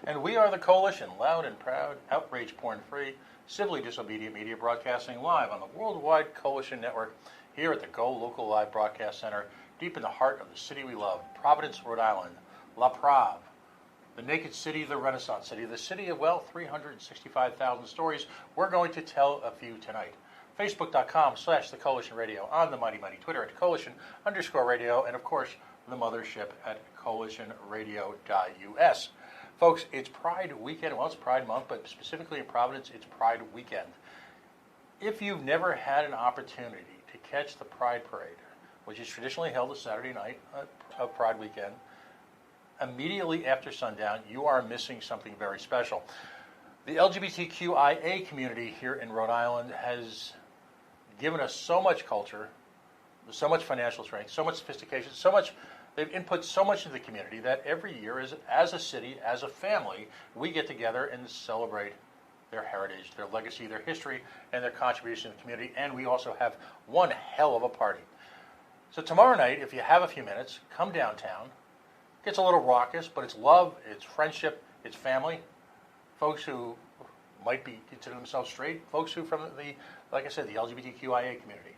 And we are the Coalition, loud and proud, outrage porn-free, civilly disobedient media broadcasting live on the Worldwide Coalition Network here at the GoLocalLive Broadcast Center, deep in the heart of the city we love, Providence, Rhode Island, La Prave, the naked city, the Renaissance city, the city of, well, 365,000 stories. We're going to tell a few tonight. Facebook.com/The Coalition Radio, on the mighty Twitter at Coalition_radio, and of course, the mothership at coalitionradio.us. Folks, it's Pride weekend. Well, it's Pride month, but specifically in Providence, it's Pride weekend. If you've never had an opportunity to catch the Pride Parade, which is traditionally held a Saturday night of Pride weekend, immediately after sundown, you are missing something very special. The LGBTQIA community here in Rhode Island has given us so much culture, so much financial strength, so much sophistication, so much. They've input so much into the community that every year, as a city, as a family, we get together and celebrate their heritage, their legacy, their history, and their contribution to the community. And we also have one hell of a party. So tomorrow night, if you have a few minutes, come downtown. It gets a little raucous, but it's love, it's friendship, it's family. Folks who might be consider themselves straight, folks who from the, like I said, the LGBTQIA community.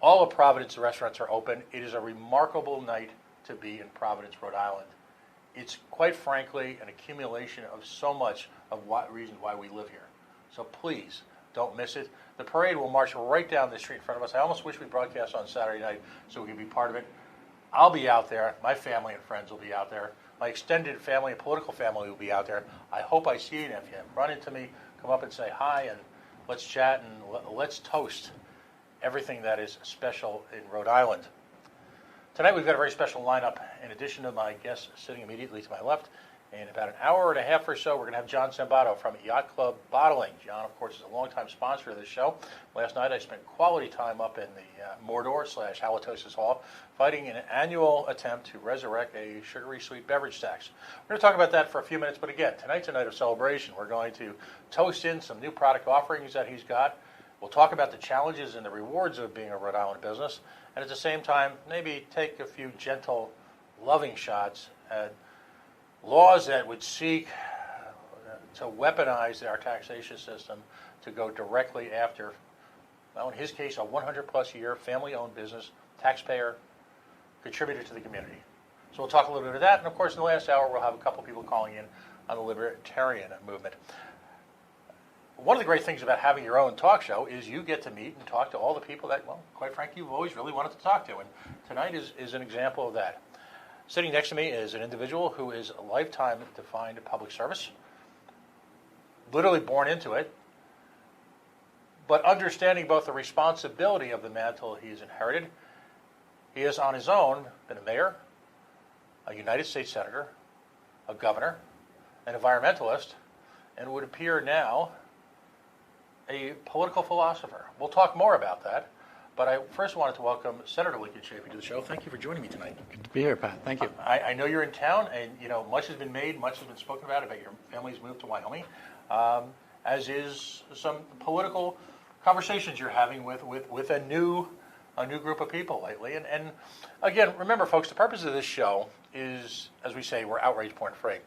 All of Providence restaurants are open. It is a remarkable night to be in Providence, Rhode Island. It's quite frankly an accumulation of so much of reasons why we live here. So please don't miss it. The parade will march right down the street in front of us. I almost wish we broadcast on Saturday night so we could be part of it. I'll be out there. My family and friends will be out there. My extended family and political family will be out there. I hope I see you. And if you run into me, come up and say hi, and let's chat and let's toast everything that is special in Rhode Island. Tonight we've got a very special lineup. In addition to my guests sitting immediately to my left, in about an hour and a half or so, we're going to have John Sambato from Yacht Club Bottling. John, of course, is a longtime sponsor of this show. Last night I spent quality time up in the Mordor/Halitosis Hall fighting an annual attempt to resurrect a sugary sweet beverage tax. We're going to talk about that for a few minutes, but again, tonight's a night of celebration. We're going to toast in some new product offerings that he's got. We'll talk about the challenges and the rewards of being a Rhode Island business, and at the same time, maybe take a few gentle, loving shots at laws that would seek to weaponize our taxation system to go directly after, well, in his case, a 100-plus year family-owned business, taxpayer, contributor to the community. So we'll talk a little bit of that, and of course, in the last hour, we'll have a couple people calling in on the libertarian movement. One of the great things about having your own talk show is you get to meet and talk to all the people that, well, quite frankly, you've always really wanted to talk to. And tonight is an example of that. Sitting next to me is an individual who is a lifetime defined public service, literally born into it, but understanding both the responsibility of the mantle he's inherited. He has on his own been a mayor, a United States senator, a governor, an environmentalist, and would appear now a political philosopher. We'll talk more about that, but I first wanted to welcome Senator Lincoln Chafee to the show. Thank you for joining me tonight. Good to be here, Pat. Thank you. I know you're in town, and much has been made, much has been spoken about your family's move to Wyoming, as is some political conversations you're having with a new group of people lately. And again, remember, folks, the purpose of this show is, as we say, we're outrage porn free.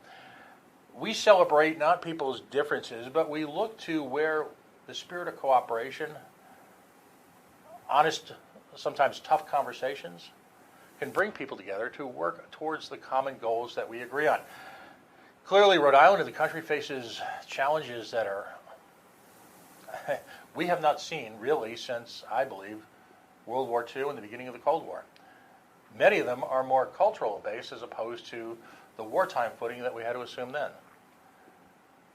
We celebrate not people's differences, but we look to where the spirit of cooperation, honest, sometimes tough conversations, can bring people together to work towards the common goals that we agree on. Clearly, Rhode Island and the country faces challenges that are we have not seen really since, I believe, World War II and the beginning of the Cold War. Many of them are more cultural based as opposed to the wartime footing that we had to assume then.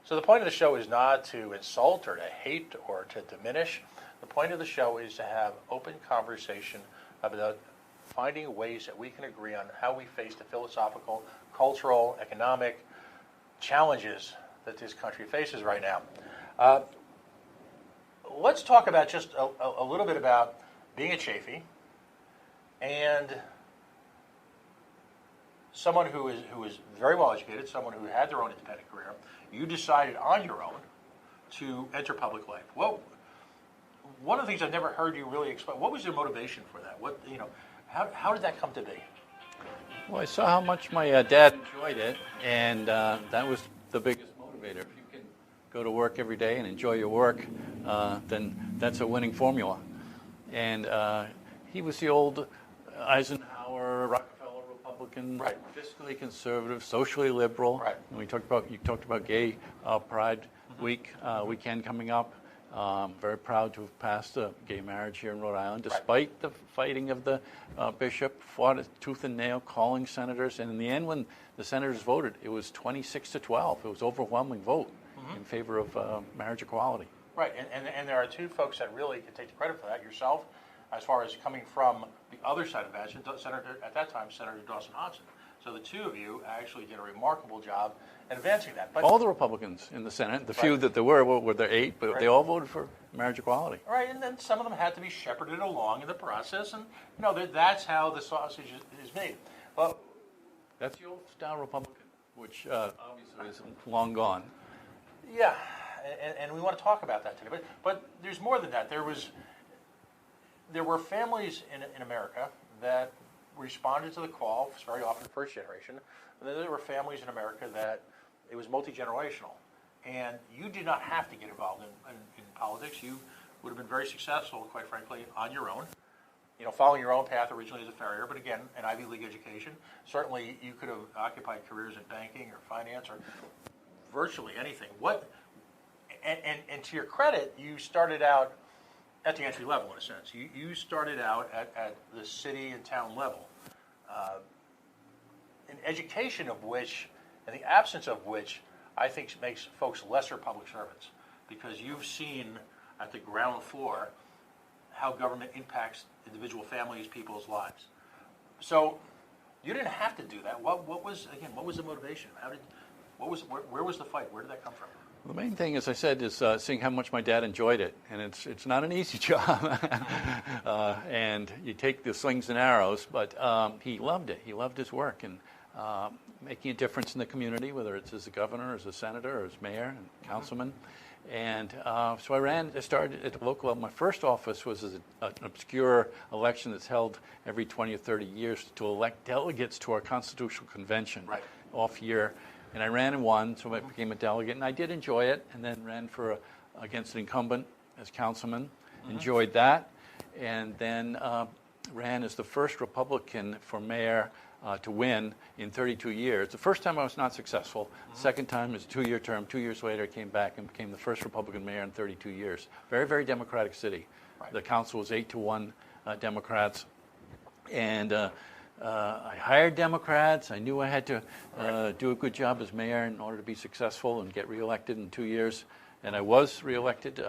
So the point of the show is not to insult or to hate or to diminish. The point of the show is to have open conversation about finding ways that we can agree on how we face the philosophical, cultural, economic challenges that this country faces right now. Let's talk about just a little bit about being a Chafee and someone who is very well educated, someone who had their own independent career. You decided on your own to enter public life. Well, one of the things I've never heard you really explain, what was your motivation for that? How did that come to be? Well, I saw how much my dad enjoyed it, and that was the biggest motivator. If you can go to work every day and enjoy your work, then that's a winning formula. And he was the old Eisenhower, Rockefeller Republican, Right. fiscally conservative, socially liberal. Right. And you talked about Gay Pride weekend coming up. Very proud to have passed a gay marriage here in Rhode Island, despite the fighting of the bishop, fought tooth and nail, calling senators. And in the end, when the senators voted, it was 26-12. It was an overwhelming vote in favor of marriage equality. Right, and there are two folks that really can take the credit for that. Yourself, as far as coming from the other side of that, at that time, Senator Dawson Hodgson. So the two of you actually did a remarkable job advancing that. But all the Republicans in the Senate, the few that there were there 8, but they all voted for marriage equality. Right, and then some of them had to be shepherded along in the process, and that's how the sausage is made. Well, that's the old style Republican, which obviously is long gone. Yeah, and we want to talk about that today. But there's more than that. There were families in America that responded to the call. It's very often first generation. And then there were families in America that it was multi-generational. And you did not have to get involved in politics. You would have been very successful, quite frankly, on your own. Following your own path originally as a farrier, but again, an Ivy League education. Certainly, you could have occupied careers in banking or finance or virtually anything. And to your credit, you started out at the entry level, in a sense. You started out at the city and town level. An education of which, and the absence of which, I think makes folks lesser public servants, because you've seen at the ground floor how government impacts individual families, people's lives. So you didn't have to do that. What was the motivation? Where was the fight? Where did that come from? The main thing, as I said, is seeing how much my dad enjoyed it, and it's not an easy job. And you take the slings and arrows, but he loved it. He loved his work and making a difference in the community, whether it's as a governor, as a senator, or as mayor and councilman. And so I started at the local level. My first office was an obscure election that's held every 20 or 30 years to elect delegates to our constitutional convention, off year. And I ran and won, so I became a delegate, and I did enjoy it, and then ran against an incumbent as councilman, enjoyed that, and then ran as the first Republican for mayor to win in 32 years. The first time I was not successful. The second time was a 2-year term. 2 years later, I came back and became the first Republican mayor in 32 years. Very, very democratic city. The council was 8-1 Democrats, and I hired Democrats. I knew I had to do a good job as mayor in order to be successful and get reelected in 2 years. And I was reelected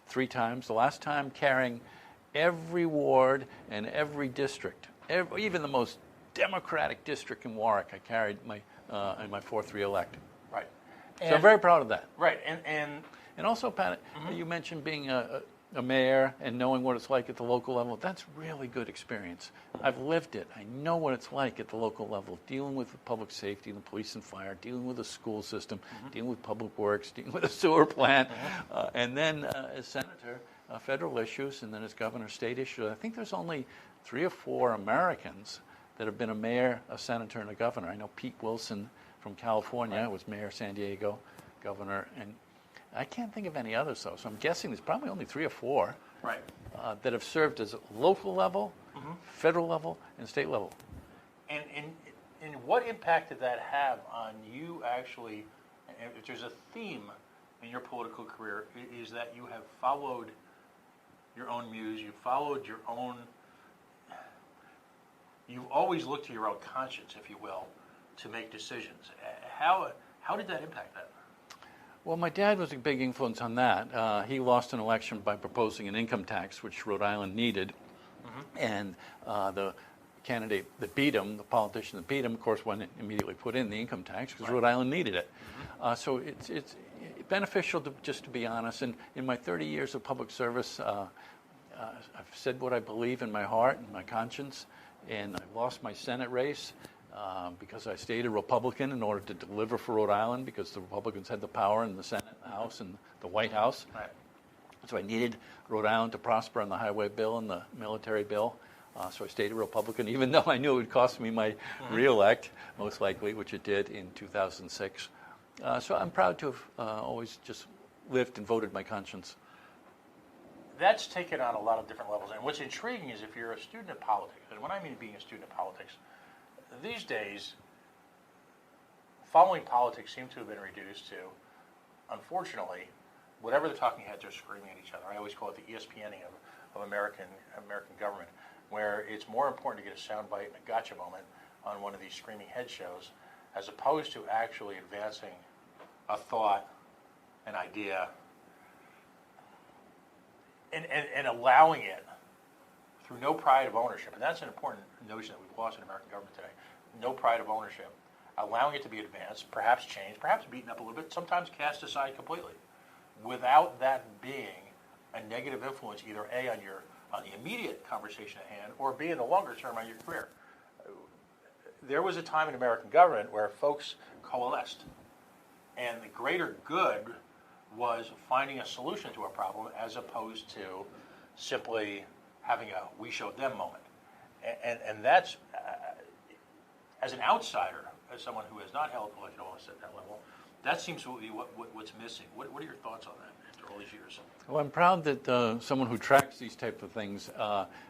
3 times. The last time carrying every ward and every district, even the most Democratic district in Warwick, I carried in my 4th reelect. Right. So I'm very proud of that. Right. And also, Pat, you mentioned being a mayor and knowing what it's like at the local level. That's really good experience. I've lived it. I know what it's like at the local level, dealing with public safety, the police and fire, dealing with the school system, dealing with public works, dealing with a sewer plant, and then as senator, federal issues, and then as governor, state issues. I think there's only 3 or 4 Americans that have been a mayor, a senator, and a governor. I know Pete Wilson from California was mayor of San Diego, governor, and I can't think of any others, though. So I'm guessing there's probably only 3 or 4 that have served as local level, federal level, and state level. And what impact did that have on you actually? If there's a theme in your political career, is that you have followed your own muse, you followed your own. You've always looked to your own conscience, if you will, to make decisions. How did that impact that? Well, my dad was a big influence on that. He lost an election by proposing an income tax, which Rhode Island needed. And the candidate that beat him, the politician that beat him, of course, went and immediately put in the income tax because Rhode Island needed it. So it's beneficial just to be honest. And in my 30 years of public service, I've said what I believe in my heart and my conscience. And I lost my Senate race because I stayed a Republican in order to deliver for Rhode Island, because the Republicans had the power in the Senate, the House, and the White House. So I needed Rhode Island to prosper on the highway bill and the military bill. So I stayed a Republican, even though I knew it would cost me my reelect, most likely, which it did in 2006. So I'm proud to have always just lived and voted my conscience. That's taken on a lot of different levels. And what's intriguing is if you're a student of politics, and when I mean being a student of politics, these days, following politics seems to have been reduced to, unfortunately, whatever the talking heads are screaming at each other. I always call it the ESPNing of American government, where it's more important to get a soundbite and a gotcha moment on one of these screaming head shows, as opposed to actually advancing a thought, an idea, and allowing it through no pride of ownership. And that's an important notion that we've lost in American government today. No pride of ownership. Allowing it to be advanced, perhaps changed, perhaps beaten up a little bit, sometimes cast aside completely, without that being a negative influence either A, on the immediate conversation at hand, or B, in the longer term on your career. There was a time in American government where folks coalesced, and the greater good was finding a solution to a problem as opposed to simply having a we showed them moment. And that's, as an outsider, as someone who has not held elected office at that level, that seems to be what's missing. What are your thoughts on that after all these years? Well, I'm proud that someone who tracks these type of things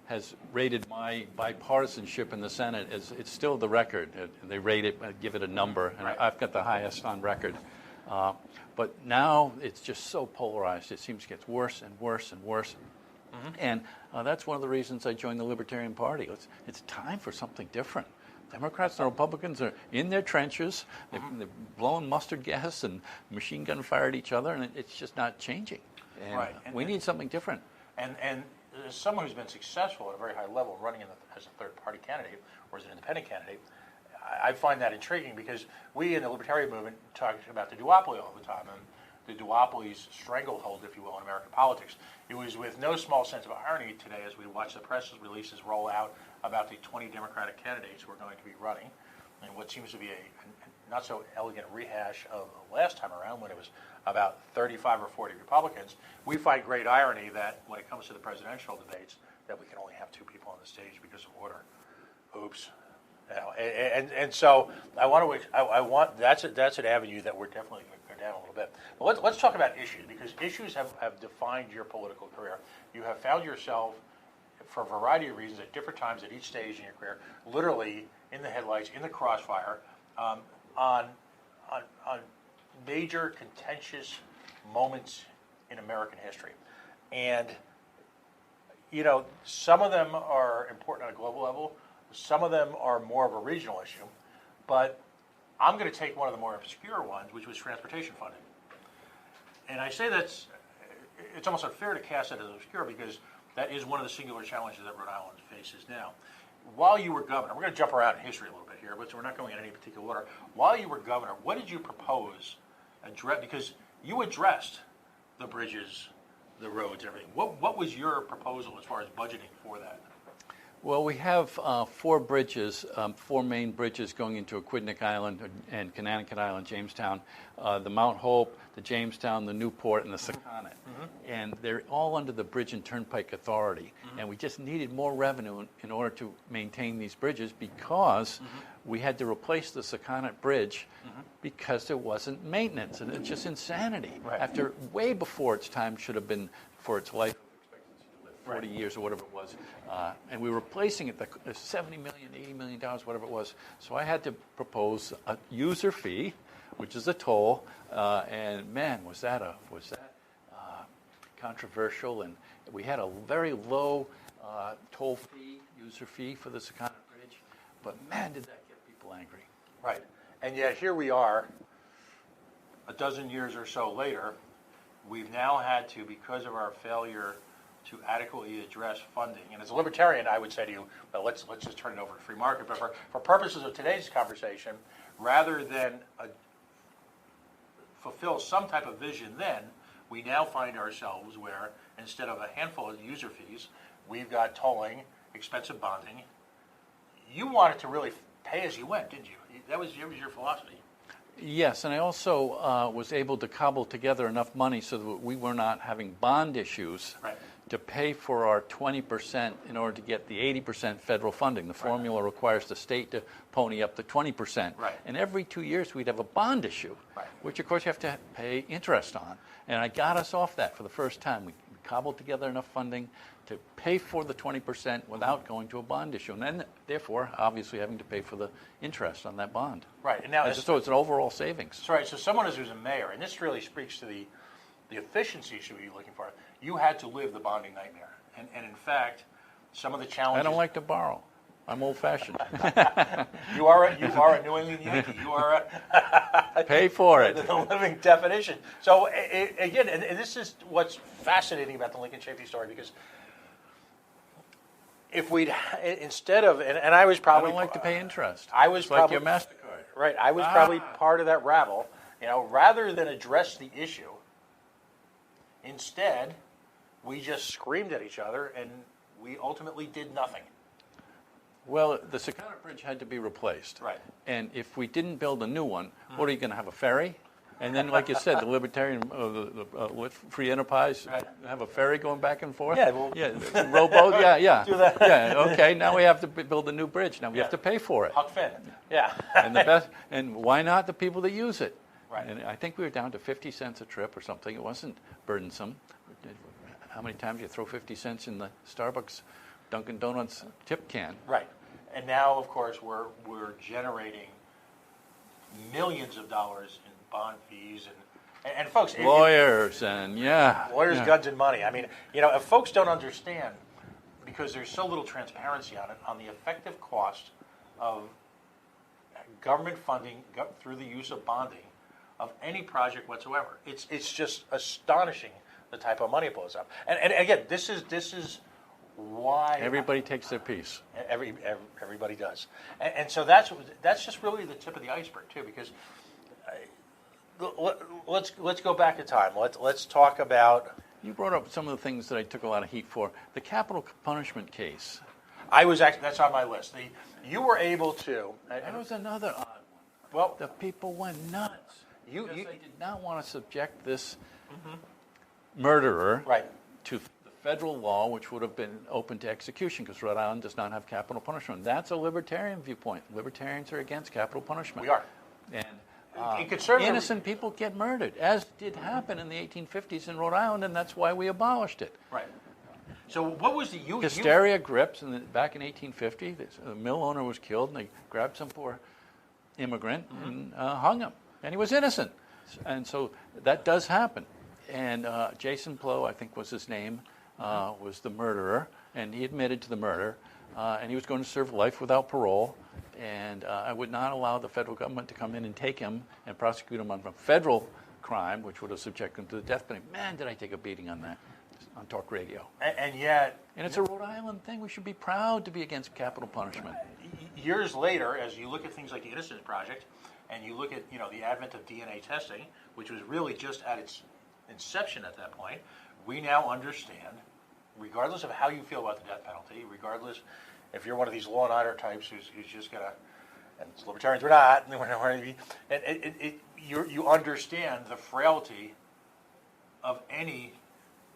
has rated my bipartisanship in the Senate as it's still the record. They rate it, give it a number, and Right. I've got the highest on record. But now it's just so polarized. It seems to get worse and worse and worse. Mm-hmm. And that's one of the reasons I joined the Libertarian Party. It's time for something different. Democrats and Republicans are in their trenches. They're blowing mustard gas and machine gun fire at each other, and it's just not changing. And Right. we need something different. And as someone who's been successful at a very high level running as a third-party candidate or as an independent candidate, I find that intriguing because we in the Libertarian movement talk about the duopoly all the time, and the duopoly's stranglehold, if you will, in American politics. It was with no small sense of irony today as we watch the press releases roll out about the 20 Democratic candidates who are going to be running, and what seems to be a not so elegant rehash of the last time around when it was about 35 or 40 Republicans. We find great irony that when it comes to the presidential debates, that we can only have two people on the stage because of order. Oops. You know, and so I want that's an avenue that we're definitely going to go down a little bit. But let's talk about issues, because issues have defined your political career. You have found yourself, for a variety of reasons, at different times at each stage in your career, literally in the headlights, in the crossfire, on major contentious moments in American history. And you know, some of them are important on a global level. Some of them are more of a regional issue, but I'm going to take one of the more obscure ones, which was transportation funding. And I say it's almost unfair to cast that as obscure because that is one of the singular challenges that Rhode Island faces now. While you were governor, we're going to jump around in history a little bit here, but so we're not going in any particular order. While you were governor, what did you propose? Because you addressed the bridges, the roads, everything. What was your proposal as far as budgeting for that? Well, we have four bridges, four main bridges going into Aquidneck Island and Connecticut Island, Jamestown, the Mount Hope, the Jamestown, the Newport, and the Sakonnet. Mm-hmm. And they're all under the Bridge and Turnpike Authority. Mm-hmm. And we just needed more revenue in order to maintain these bridges because mm-hmm. we had to replace the Sakonnet Bridge mm-hmm. because there wasn't maintenance. And it's just insanity. Right. After way before its time should have been for its life. 40 years or whatever it was, and we were replacing it, the $70 million, $80 million, whatever it was. So I had to propose a user fee, which is a toll, and man, was that controversial. And we had a very low toll fee, user fee for the Sakonnet Bridge, but man, did that get people angry. Right, and yet here we are, a dozen years or so later, we've now had to, because of our failure to adequately address funding. And as a libertarian, I would say to you, well, let's just turn it over to free market. But for purposes of today's conversation, rather than fulfill some type of vision then, we now find ourselves where instead of a handful of user fees, we've got tolling, expensive bonding. You wanted to really pay as you went, didn't you? That was your philosophy. Yes, and I also was able to cobble together enough money so that we were not having bond issues. Right. to pay for our 20% in order to get the 80% federal funding. The formula requires the state to pony up the 20%. Right. And every 2 years we'd have a bond issue, which of course you have to pay interest on. And I got us off that for the first time. We cobbled together enough funding to pay for the 20% without going to a bond issue. And then, therefore, obviously having to pay for the interest on that bond. Right. And now, so it's an overall savings. Right. So someone who's a mayor, and this really speaks to the efficiency issue you're looking for, you had to live the bonding nightmare. And in fact, some of the challenges... I don't like to borrow. I'm old-fashioned. You are a New England Yankee. You are a... Pay for it. The living definition. So, again, and this is what's fascinating about the Lincoln Chafee story, because if we'd, instead of, and I was probably... I don't like to pay interest. I was it's probably... like your MasterCard. Right. I was probably part of that rabble. Rather than address the issue, instead, we just screamed at each other, and we ultimately did nothing. Well, the Secana Bridge had to be replaced. Right. And if we didn't build a new one, what are you going to have, a ferry? And then, like you said, the libertarian, free enterprise, have a ferry going back and forth? Yeah. Well, rowboat, yeah. Do that. Yeah, okay, now we have to build a new bridge. Now we have to pay for it. Huck Finn. Yeah. And why not the people that use it? Right. And I think we were down to 50 cents a trip or something. It wasn't burdensome. How many times you throw 50 cents in the Starbucks Dunkin' Donuts tip can? Right. And now, of course, we're generating millions of dollars in bond fees and folks, lawyers lawyers, guns, and money. I mean, if folks don't understand, because there's so little transparency on it, on the effective cost of government funding through the use of bonding of any project whatsoever. It's just astonishing the type of money it blows up. And again, this is why everybody takes their piece. Everybody does, and so that's just really the tip of the iceberg too. Because let's go back in time. Let's talk about. You brought up some of the things that I took a lot of heat for. The capital punishment case. That's on my list. You were able to. That was another odd one. Well, the people went nuts. They did not want to subject this murderer to the federal law, which would have been open to execution, because Rhode Island does not have capital punishment. That's a libertarian viewpoint. Libertarians are against capital punishment. We are. And innocent people get murdered, as did happen in the 1850s in Rhode Island, and that's why we abolished it. Right. So what was the hysteria grips back in 1850? A mill owner was killed, and they grabbed some poor immigrant and hung him, and he was innocent. And so that does happen. And Jason Blow, I think was his name, was the murderer, and he admitted to the murder, and he was going to serve life without parole. And I would not allow the federal government to come in and take him and prosecute him on a federal crime, which would have subjected him to the death penalty. Man, did I take a beating on that on talk radio. And yet... And it's a Rhode Island thing. We should be proud to be against capital punishment. Years later, as you look at things like the Innocence Project, and you look at the advent of DNA testing, which was really just at its inception at that point, we now understand, regardless of how you feel about the death penalty, regardless if you're one of these law and order types who's just going to, and libertarians we're not, and you understand the frailty of any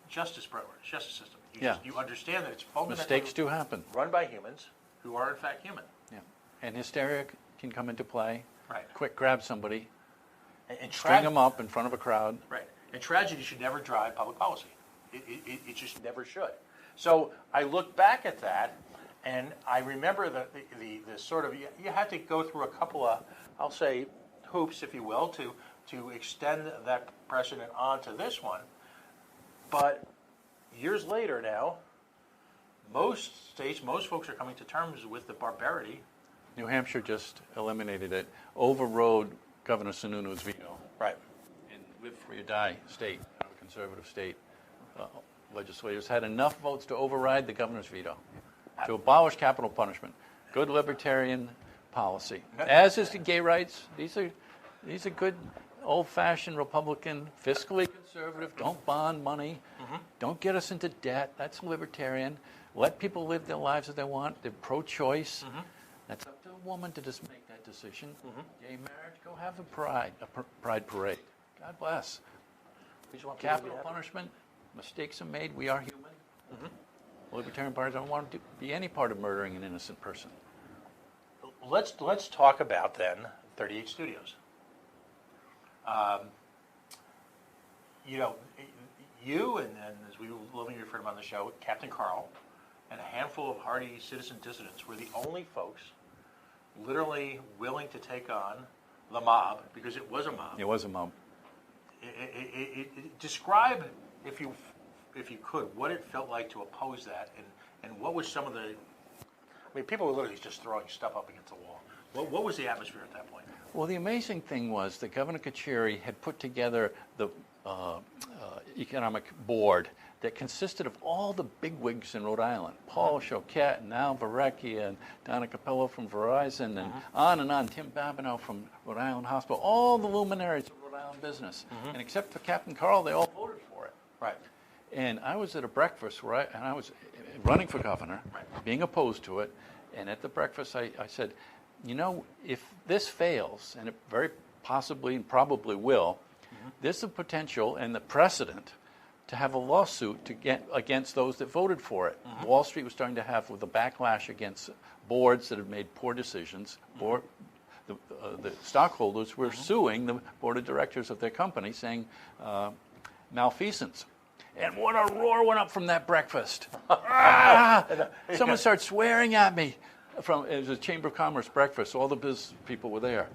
justice system. You understand that it's fundamentally mistakes do happen, run by humans who are in fact human. Yeah, and hysteria can come into play. Right. Quick, grab somebody, and string them up in front of a crowd. Right. And tragedy should never drive public policy. It just never should. So I look back at that, and I remember the sort of, you had to go through a couple of, I'll say, hoops, if you will, to extend that precedent onto this one. But years later now, most states, most folks are coming to terms with the barbarity. New Hampshire just eliminated it, overrode Governor Sununu's veto. Right. In Live Free or Die state, a conservative state, legislators had enough votes to override the governor's veto, to abolish capital punishment. Good libertarian policy. As is the gay rights. These are good old-fashioned Republican, fiscally conservative, don't bond money, don't get us into debt. That's libertarian. Let people live their lives as they want. They're pro-choice. That's up to a woman to just make that decision. Gay marriage, go have a pride parade. God bless. Capital punishment, mistakes are made. We are human. The Libertarian Party don't want to be any part of murdering an innocent person. Let's talk about then 38 Studios. You and as we lovingly refer to him on the show, Captain Carl, and a handful of hardy citizen dissidents were the only folks literally willing to take on the mob, because it was a mob. It was a mob. Describe, if you could, what it felt like to oppose that, and what was some of the... I mean, people were literally just throwing stuff up against the wall. What was the atmosphere at that point? Well, the amazing thing was that Governor Carcieri had put together the economic board that consisted of all the bigwigs in Rhode Island. Paul Choquette and Al Varecki and Donna Capello from Verizon and on, Tim Babineau from Rhode Island Hospital, all the luminaries of Rhode Island business. And except for Captain Carl, they all voted for it. Right. And I was at a breakfast where I was running for governor, being opposed to it, and at the breakfast I said, if this fails, and it very possibly and probably will, there's the potential and the precedent to have a lawsuit to get against those that voted for it. Wall Street was starting to have with a backlash against boards that had made poor decisions. The stockholders were suing the board of directors of their company, saying malfeasance. And what a roar went up from that breakfast. Someone started swearing at me. It was a Chamber of Commerce breakfast. All the business people were there.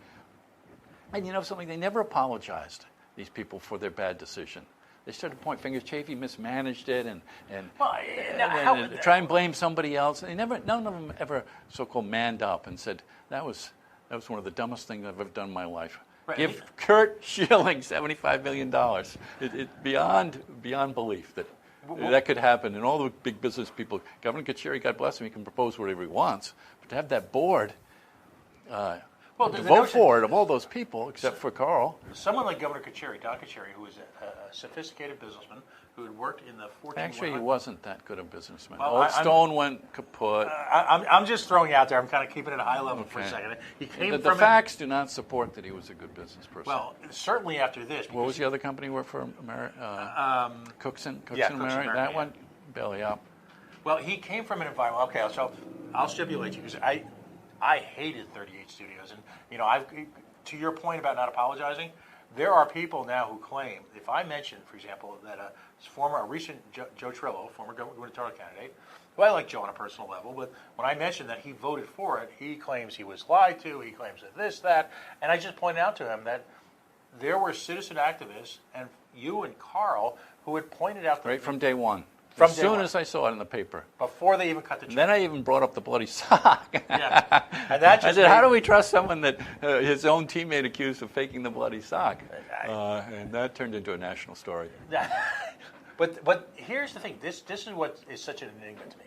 And you know something? They never apologized, these people, for their bad decision. They started to point fingers. Chafee mismanaged it and try and blame somebody else. None of them ever so-called manned up and said, that was one of the dumbest things I've ever done in my life. Right. Give Kurt Schilling $75 million. It's beyond belief that could happen. And all the big business people, Governor Carcieri, God bless him, he can propose whatever he wants. But to have that board to vote for it of all those people, except for Carl. Someone like Governor Carcieri, Don Carcieri, who was a sophisticated businessman who had worked in the 14... Actually, he wasn't that good a businessman. Well, Stone went kaput. I'm just throwing it out there. I'm kind of keeping it at a high level for a second. He came the facts do not support that he was a good business person. Well, certainly after this. What was the other company he worked for? Cookson America? That went belly up. Well, he came from an environment... Okay, so I'll stipulate you, because I hated 38 Studios. And, to your point about not apologizing, there are people now who claim, if I mention, for example, that a recent Joe Trillo, former gubernatorial candidate, who I like Joe on a personal level, but when I mentioned that he voted for it, he claims he was lied to, he claims that, and I just pointed out to him that there were citizen activists, and you and Carl, who had pointed out... Right from day one. As soon as I saw it in the paper. Before they even cut the check. Then I even brought up the bloody sock. Yeah. And that just I said, how do we trust someone that his own teammate accused of faking the bloody sock? And that turned into a national story. But here's the thing. This is what is such an enigma to me.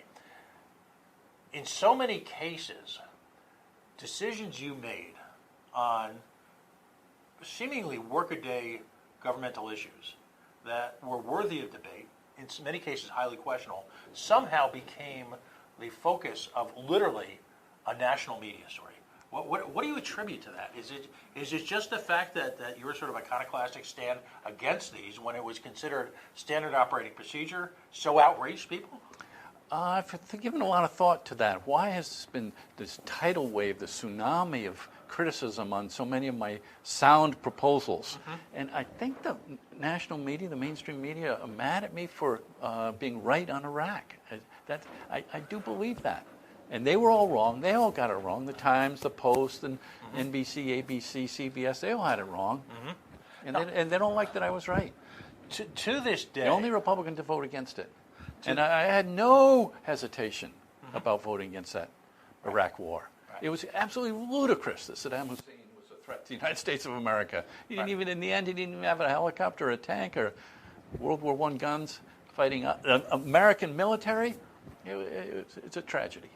In so many cases, decisions you made on seemingly workaday governmental issues that were worthy of debate, in many cases highly questionable, somehow became the focus of literally a national media story. What do you attribute to that? Is it just the fact that your sort of iconoclastic stand against these, when it was considered standard operating procedure, so outraged people? I've given a lot of thought to that. Why has this been this tidal wave, the tsunami of criticism on so many of my sound proposals? And I think the national media, the mainstream media, are mad at me for being right on Iraq. I do believe that. And they were all wrong. They all got it wrong. The Times, the Post, and NBC, ABC, CBS, they all had it wrong. And they don't like that I was right. To this day... The only Republican to vote against it. And I had no hesitation about voting against that Iraq war. Right. It was absolutely ludicrous that Saddam Hussein was a threat to the United States of America. He didn't even, in the end, he didn't even have a helicopter, a tank, or World War I guns fighting American military. It's a tragedy.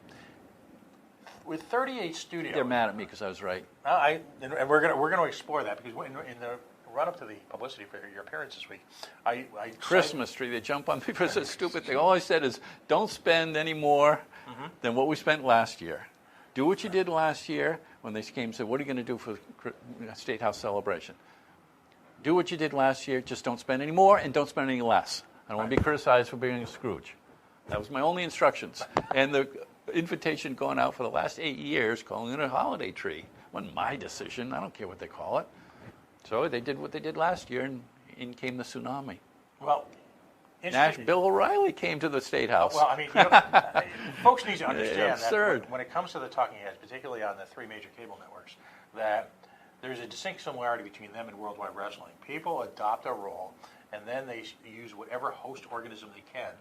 With 38 Studios... They're mad at me because I was right. And we're going to explore that, because in the run-up to the publicity for your appearance this week, Christmas tree, they jump on me for such stupid thing. All I said is, don't spend any more than what we spent last year. Do what you did last year when they came and said, what are you going to do for State House celebration? Do what you did last year, just don't spend any more and don't spend any less. I don't want to be criticized for being a Scrooge. That was my only instructions. And the invitation going out for the last 8 years, calling it a holiday tree. Wasn't my decision. I don't care what they call it. So they did what they did last year, and in came the tsunami. Well, Bill O'Reilly came to the State House. Well, I mean, folks need to understand that when it comes to the talking heads, particularly on the three major cable networks, that there's a distinct similarity between them and Worldwide Wrestling. People adopt a role, and then they use whatever host organism they can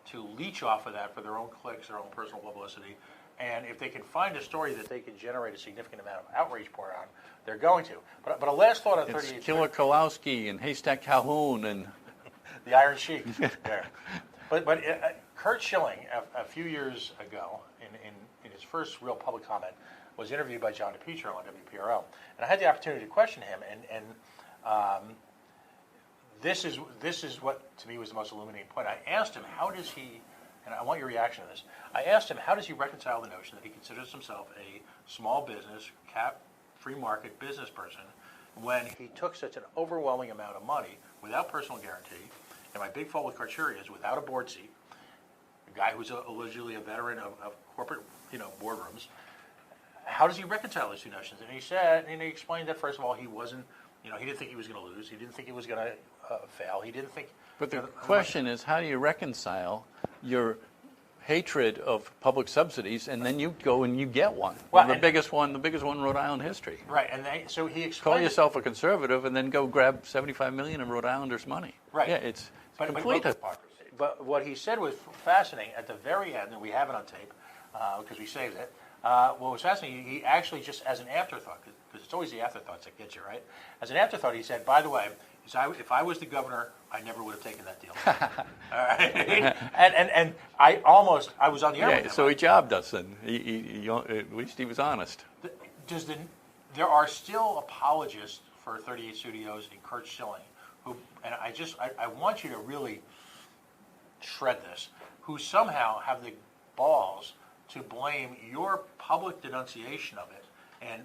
to leech off of that for their own clicks, their own personal publicity. And if they can find a story that they can generate a significant amount of outrage poured on, they're going to. But a last thought on 38. It's Killer Kowalski and Haystack Calhoun and the Iron Sheik there. But Curt Schilling, a few years ago, in his first real public comment, was interviewed by John DePietro on WPRO. And I had the opportunity to question him, and this is what, to me, was the most illuminating point. I asked him, how does he, and I want your reaction to this, I asked him, how does he reconcile the notion that he considers himself a small business, free market business person when he took such an overwhelming amount of money without personal guarantee, and my big fault with Karchuri is without a board seat, a guy who's allegedly a veteran of corporate boardrooms. How does he reconcile those two notions? And he said, and he explained that, first of all, he wasn't, he didn't think he was going to lose. He didn't think he was going to fail. He didn't think. But the question is, how do you reconcile your hatred of public subsidies, and then you go and you get one? Well, the biggest one in Rhode Island history. Right, and so he explained. Call yourself a conservative, and then go grab $75 million of Rhode Islanders' money. Right. Yeah, it's complete hypocrisy. But what he said was fascinating. At the very end, and we have it on tape because we saved it. What was fascinating, he actually just as an afterthought, because it's always the afterthoughts that get you, right? As an afterthought, he said, by the way, if I was the governor, I never would have taken that deal. All right? and I was on the air with him. So he jobbed us, and he at least he was honest. There are still apologists for 38 Studios and Curt Schilling, who, and I want you to really shred this, who somehow have the balls to blame your public denunciation of it, and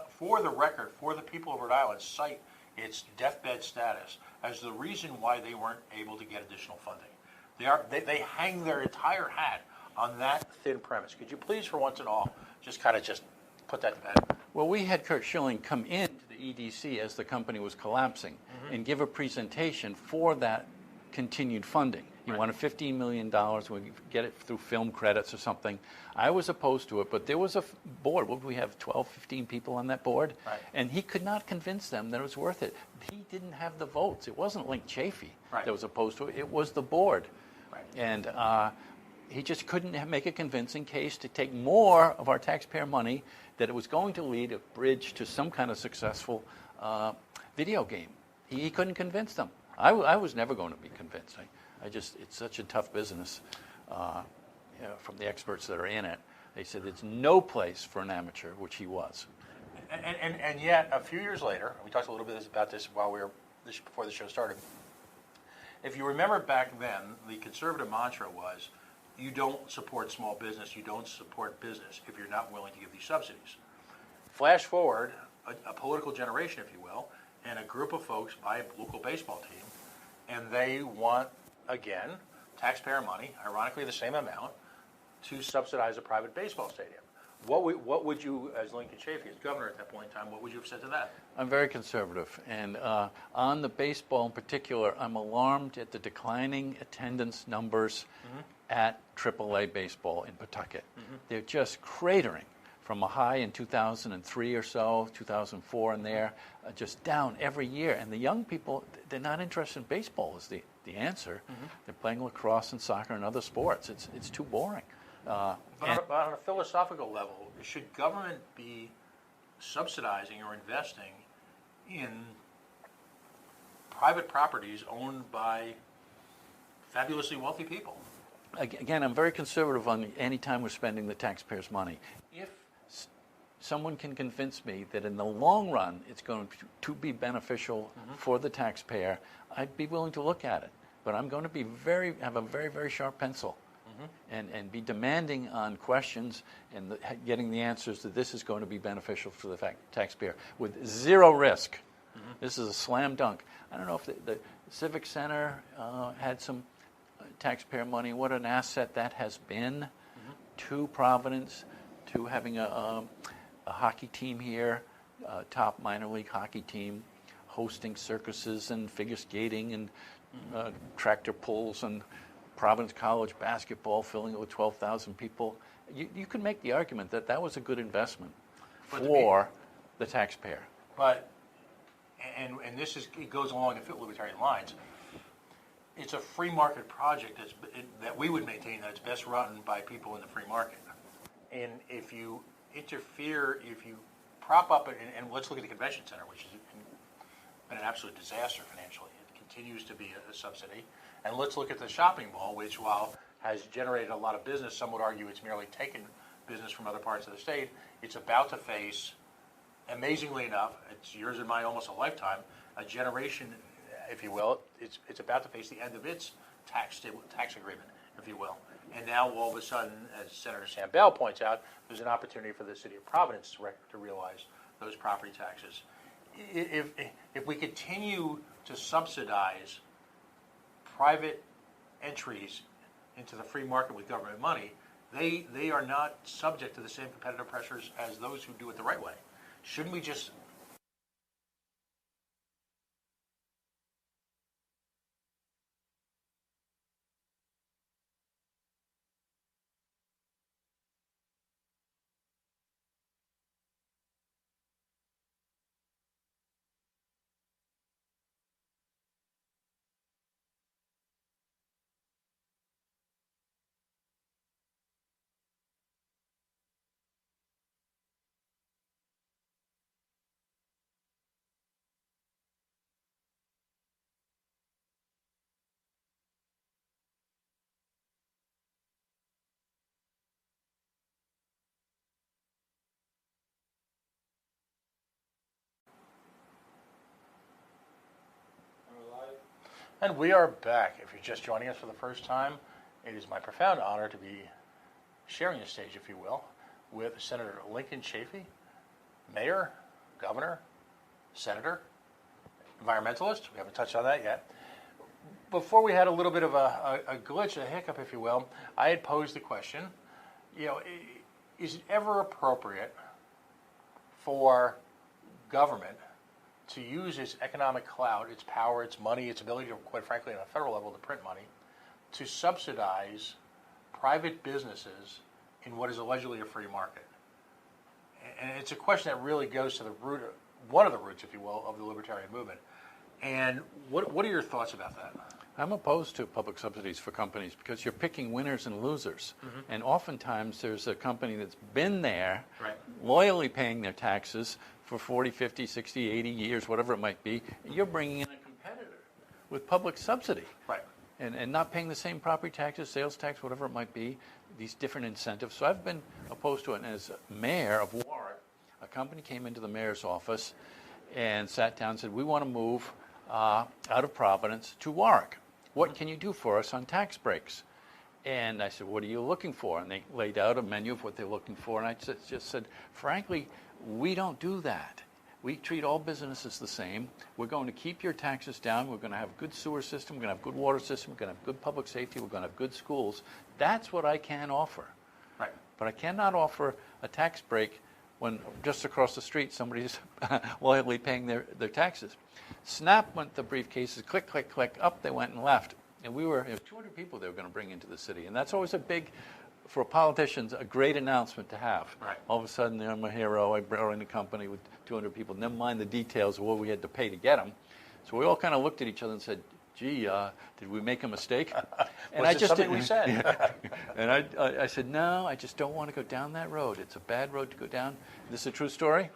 for the record, for the people of Rhode Island, cite its deathbed status as the reason why they weren't able to get additional funding. They hang their entire hat on that thin premise. Could you please, for once and all, just put that to bed? Well, we had Curt Schilling come into the EDC as the company was collapsing and give a presentation for that continued funding. He wanted $15 million. We get it through film credits or something. I was opposed to it, but there was a board. What did we have, 12, 15 people on that board? Right. And he could not convince them that it was worth it. He didn't have the votes. It wasn't Link Chafee that was opposed to it. It was the board. Right. And he just couldn't make a convincing case to take more of our taxpayer money that it was going to lead a bridge to some kind of successful video game. He couldn't convince them. I was never going to be convinced. It's such a tough business. From the experts that are in it, they said it's no place for an amateur, which he was. And yet, a few years later, we talked a little bit about this before the show started. If you remember back then, the conservative mantra was, you don't support small business, you don't support business if you're not willing to give these subsidies. Flash forward a political generation, if you will, and a group of folks buy a local baseball team, and they want, again, taxpayer money, ironically the same amount, to subsidize a private baseball stadium. What would you, as Lincoln Chafee, as governor at that point in time, what would you have said to that? I'm very conservative, and on the baseball in particular, I'm alarmed at the declining attendance numbers at AAA baseball in Pawtucket. They're just cratering from a high in 2003 or so, 2004 and there, just down every year. And the young people, they're not interested in baseball is the answer. They're playing lacrosse and soccer and other sports. It's too boring. But on a philosophical level, should government be subsidizing or investing in private properties owned by fabulously wealthy people? Again, I'm very conservative on any time we're spending the taxpayers' money. If someone can convince me that in the long run it's going to be beneficial for the taxpayer, I'd be willing to look at it. But I'm going to have a very, very sharp pencil. And be demanding on questions and getting the answers that this is going to be beneficial for the taxpayer with zero risk. This is a slam dunk. I don't know if the Civic Center had some taxpayer money, what an asset that has been to Providence, to having a hockey team here, a top minor league hockey team, hosting circuses and figure skating and tractor pulls and Providence College basketball, filling it with 12,000 people. You could make the argument that that was a good investment for the taxpayer. But, and this is, it goes along the libertarian lines. It's a free market project that we would maintain that's best run by people in the free market. And if you interfere, if you prop up, and let's look at the convention center, which has been an absolute disaster financially. It continues to be a subsidy. And let's look at the shopping mall, which while has generated a lot of business, some would argue it's merely taken business from other parts of the state. It's about to face, amazingly enough, it's yours and mine almost a lifetime, a generation, if you will, it's about to face the end of its tax agreement, if you will. And now all of a sudden, as Senator Sam Bell points out, there's an opportunity for the city of Providence to realize those property taxes. If we continue to subsidize private entries into the free market with government money, they are not subject to the same competitive pressures as those who do it the right way. Shouldn't we just... And we are back. If you're just joining us for the first time, it is my profound honor to be sharing the stage, if you will, with Senator Lincoln Chafee, Mayor, Governor, Senator, Environmentalist. We haven't touched on that yet. Before we had a little bit of a glitch, a hiccup, if you will, I had posed the question, is it ever appropriate for government to use its economic clout, its power, its money, its ability to, quite frankly, on a federal level, to print money, to subsidize private businesses in what is allegedly a free market? And it's a question that really goes to the root, one of the roots, if you will, of the libertarian movement. And what are your thoughts about that? I'm opposed to public subsidies for companies because you're picking winners and losers. And oftentimes there's a company that's been there, loyally paying their taxes for 40, 50, 60, 80 years, whatever it might be. You're bringing in a competitor with public subsidy. And not paying the same property taxes, sales tax, whatever it might be, these different incentives. So I've been opposed to it. And as mayor of Warwick, a company came into the mayor's office and sat down and said, we want to move out of Providence to Warwick. What can you do for us on tax breaks? And I said, what are you looking for? And they laid out a menu of what they're looking for. And I just said, frankly, we don't do that. We treat all businesses the same. We're going to keep your taxes down. We're going to have a good sewer system. We're going to have a good water system. We're going to have good public safety. We're going to have good schools. That's what I can offer. But I cannot offer a tax break when just across the street somebody's loyally paying their taxes. Snap went the briefcases, click, click, click, up they went and left. And we were 200 people they were going to bring into the city. And that's always a big, for politicians, a great announcement to have. All of a sudden, I'm a hero. I brought in a company with 200 people. Never mind the details of what we had to pay to get them. So we all kind of looked at each other and said, gee, did we make a mistake? And I just something we said. And I said, no, I just don't want to go down that road. It's a bad road to go down. This is a true story.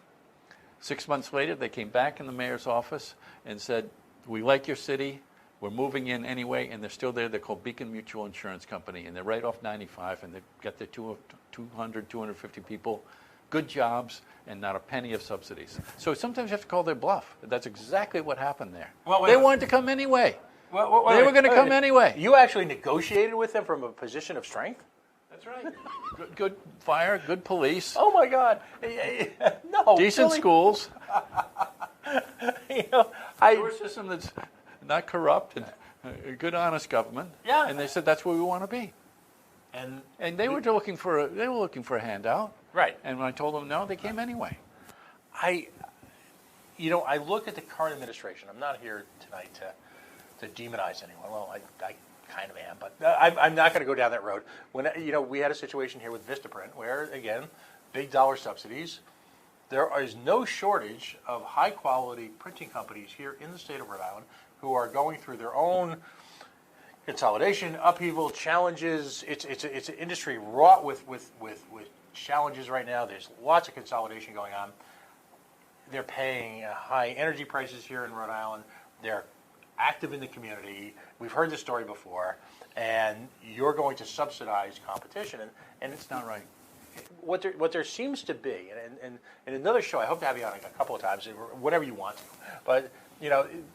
6 months later, they came back in the mayor's office and said, we like your city. We're moving in anyway, and they're still there. They're called Beacon Mutual Insurance Company, and they're right off 95, and they've got their 200, 250 people, good jobs, and not a penny of subsidies. So sometimes you have to call their bluff. That's exactly what happened there. They wanted to come anyway. They were going to come anyway. You actually negotiated with them from a position of strength? That's right. Good fire, good police. Oh, my God. No. Decent really? Schools. Sewer system that's not corrupt. And a good, honest government. Yeah. And they said that's where we want to be. And they were looking for a handout. Right. And when I told them no, they came anyway. I look at the current administration. I'm not here tonight to demonize anyone. Well, I kind of am, but I'm not going to go down that road. When we had a situation here with Vistaprint, where again, big dollar subsidies. There is no shortage of high quality printing companies here in the state of Rhode Island who are going through their own consolidation, upheaval, challenges. It's an industry wrought with challenges right now. There's lots of consolidation going on. They're paying high energy prices here in Rhode Island. They're active in the community. We've heard this story before, and you're going to subsidize competition, and it's not right. What there seems to be, and in another show, I hope to have you on a couple of times, whatever you want to, but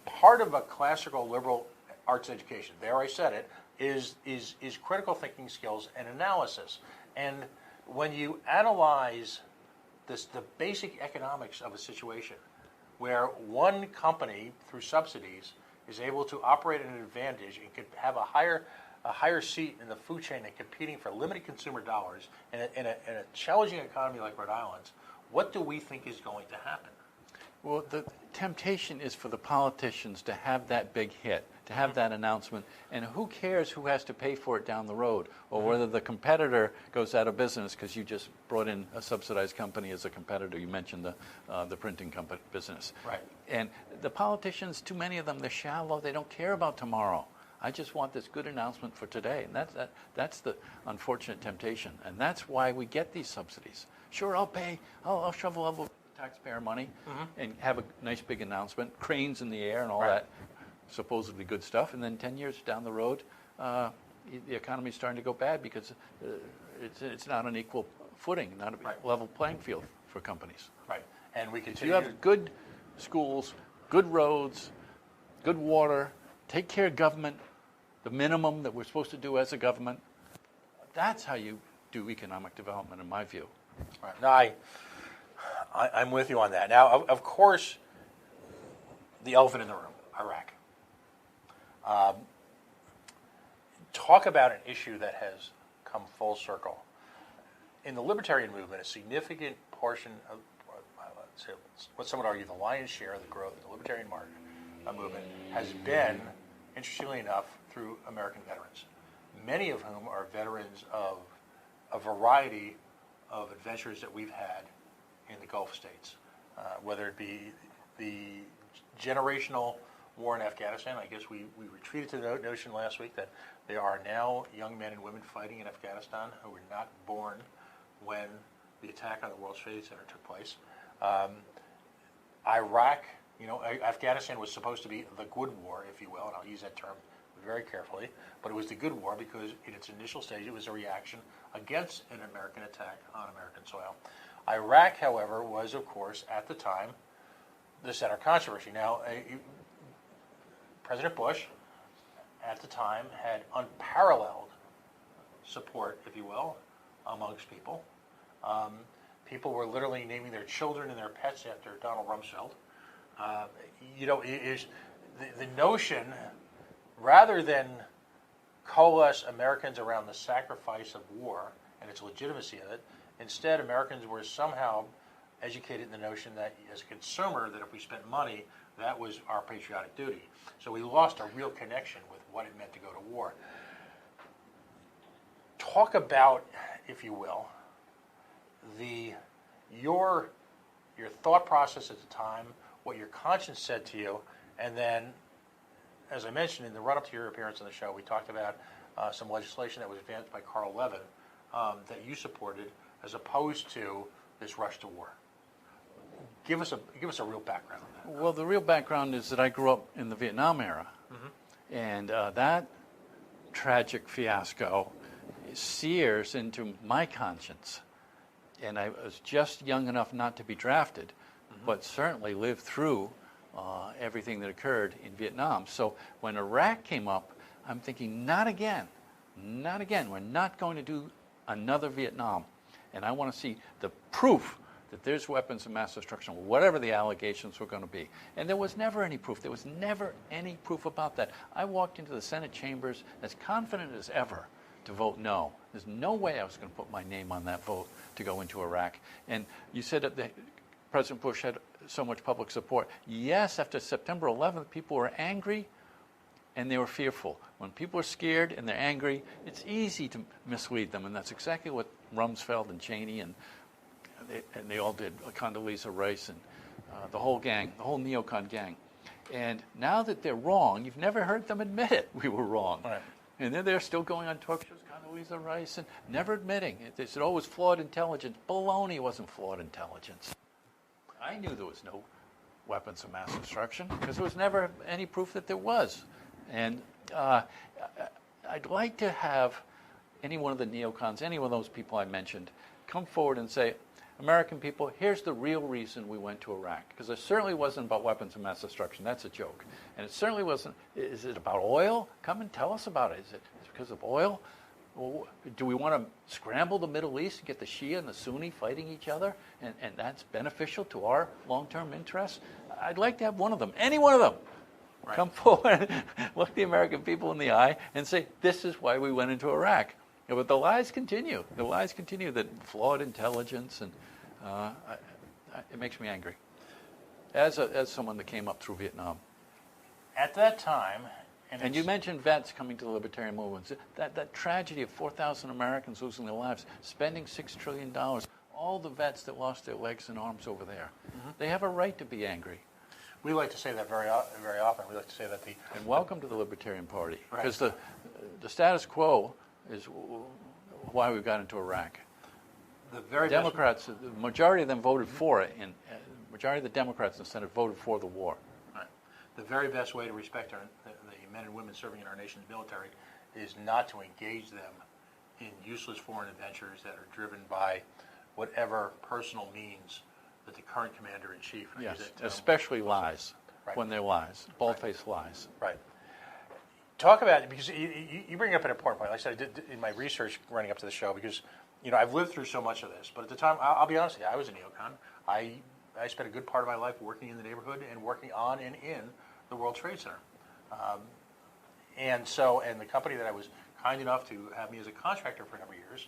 part of a classical liberal arts education, there I said it, is critical thinking skills and analysis. And when you analyze the basic economics of a situation where one company, through subsidies, is able to operate at an advantage and could have a higher seat in the food chain and competing for limited consumer dollars in a challenging economy like Rhode Island's, what do we think is going to happen? Well, the temptation is for the politicians to have that big hit, to have that announcement, and who cares who has to pay for it down the road, or whether the competitor goes out of business because you just brought in a subsidized company as a competitor. You mentioned the printing company business. Right. And the politicians, too many of them, they're shallow. They don't care about tomorrow. I just want this good announcement for today, and that's the unfortunate temptation, and that's why we get these subsidies. Sure, I'll shovel up taxpayer money and have a nice big announcement, cranes in the air and all that supposedly good stuff, and then 10 years down the road, the economy's starting to go bad because it's not on equal footing, not a level playing field for companies. Right, and we continue. If you have good schools, good roads, good water, take care of government, the minimum that we're supposed to do as a government, that's how you do economic development, in my view. Right. No, I'm with you on that. Now, of course, the elephant in the room, Iraq. Talk about an issue that has come full circle. In the libertarian movement, a significant portion of, what some would argue, the lion's share of the growth of the Libertarian March movement has been, interestingly enough, through American veterans, many of whom are veterans of a variety of adventures that we've had in the Gulf states, whether it be the generational war in Afghanistan. I guess we retreated to the notion last week that there are now young men and women fighting in Afghanistan who were not born when the attack on the World Trade Center took place. Iraq, Afghanistan was supposed to be the good war, if you will, and I'll use that term very carefully, but it was the good war because in its initial stage it was a reaction against an American attack on American soil. Iraq, however, was, of course, at the time, the center of controversy. Now, President Bush, at the time, had unparalleled support, if you will, amongst people. People were literally naming their children and their pets after Donald Rumsfeld. The notion, rather than coalesce Americans around the sacrifice of war and its legitimacy of it, instead Americans were somehow educated in the notion that as a consumer, that if we spent money, that was our patriotic duty. So we lost a real connection with what it meant to go to war. Talk about, if you will, your thought process at the time, what your conscience said to you, and then, as I mentioned in the run-up to your appearance on the show, we talked about some legislation that was advanced by Carl Levin that you supported, as opposed to this rush to war. Give us a real background on that. Well, the real background is that I grew up in the Vietnam era, and that tragic fiasco sears into my conscience. And I was just young enough not to be drafted, but certainly lived through everything that occurred in Vietnam. So when Iraq came up, I'm thinking, not again. We're not going to do another Vietnam. And I want to see the proof that there's weapons of mass destruction, whatever the allegations were going to be. And there was never any proof. There was never any proof about that. I walked into the Senate chambers as confident as ever to vote no. There's no way I was going to put my name on that vote to go into Iraq. And you said that President Bush had so much public support. Yes, after September 11th, people were angry and they were fearful. When people are scared and they're angry, it's easy to mislead them, and that's exactly what Rumsfeld and Cheney and they all did, Condoleezza Rice and the whole gang, the whole neocon gang. And now that they're wrong, you've never heard them admit it. We were wrong. Right. And then they're still going on talk shows, Condoleezza Rice, and never admitting it. They said, oh, it was flawed intelligence. Baloney, it wasn't flawed intelligence. I knew there was no weapons of mass destruction because there was never any proof that there was. And I'd like to have any one of the neocons, any one of those people I mentioned, come forward and say, American people, here's the real reason we went to Iraq. Because it certainly wasn't about weapons of mass destruction. That's a joke. And it certainly wasn't, is it about oil? Come and tell us about it. Is it because of oil? Well, do we want to scramble the Middle East and get the Shia and the Sunni fighting each other? And that's beneficial to our long-term interests? I'd like to have one of them, any one of them, right, come forward, look the American people in the eye and say, this is why we went into Iraq. But the lies continue. The lies continue that flawed intelligence, and it makes me angry. As someone that came up through Vietnam. At that time, and you mentioned vets coming to the libertarian movement. That tragedy of 4,000 Americans losing their lives, spending $6 trillion, all the vets that lost their legs and arms over there, they have a right to be angry. We like to say that very often. We like to say that and welcome to the Libertarian Party, right, because the status quo is why we got into Iraq. The very Democrats, the majority of them voted for it, and majority of the Democrats in the Senate voted for the war. Right. The very best way to respect the men and women serving in our nation's military is not to engage them in useless foreign adventures that are driven by whatever personal means that the current commander-in-chief. Yes, especially lies, right, when they're lies, bald-faced lies. Right. Talk about it, because you bring up an important point. Like I said, I did in my research running up to the show, because I've lived through so much of this. But at the time, I'll be honest with you, I was a neocon. I spent a good part of my life working in the neighborhood and working on and in the World Trade Center. And the company that I was kind enough to have me as a contractor for a number of years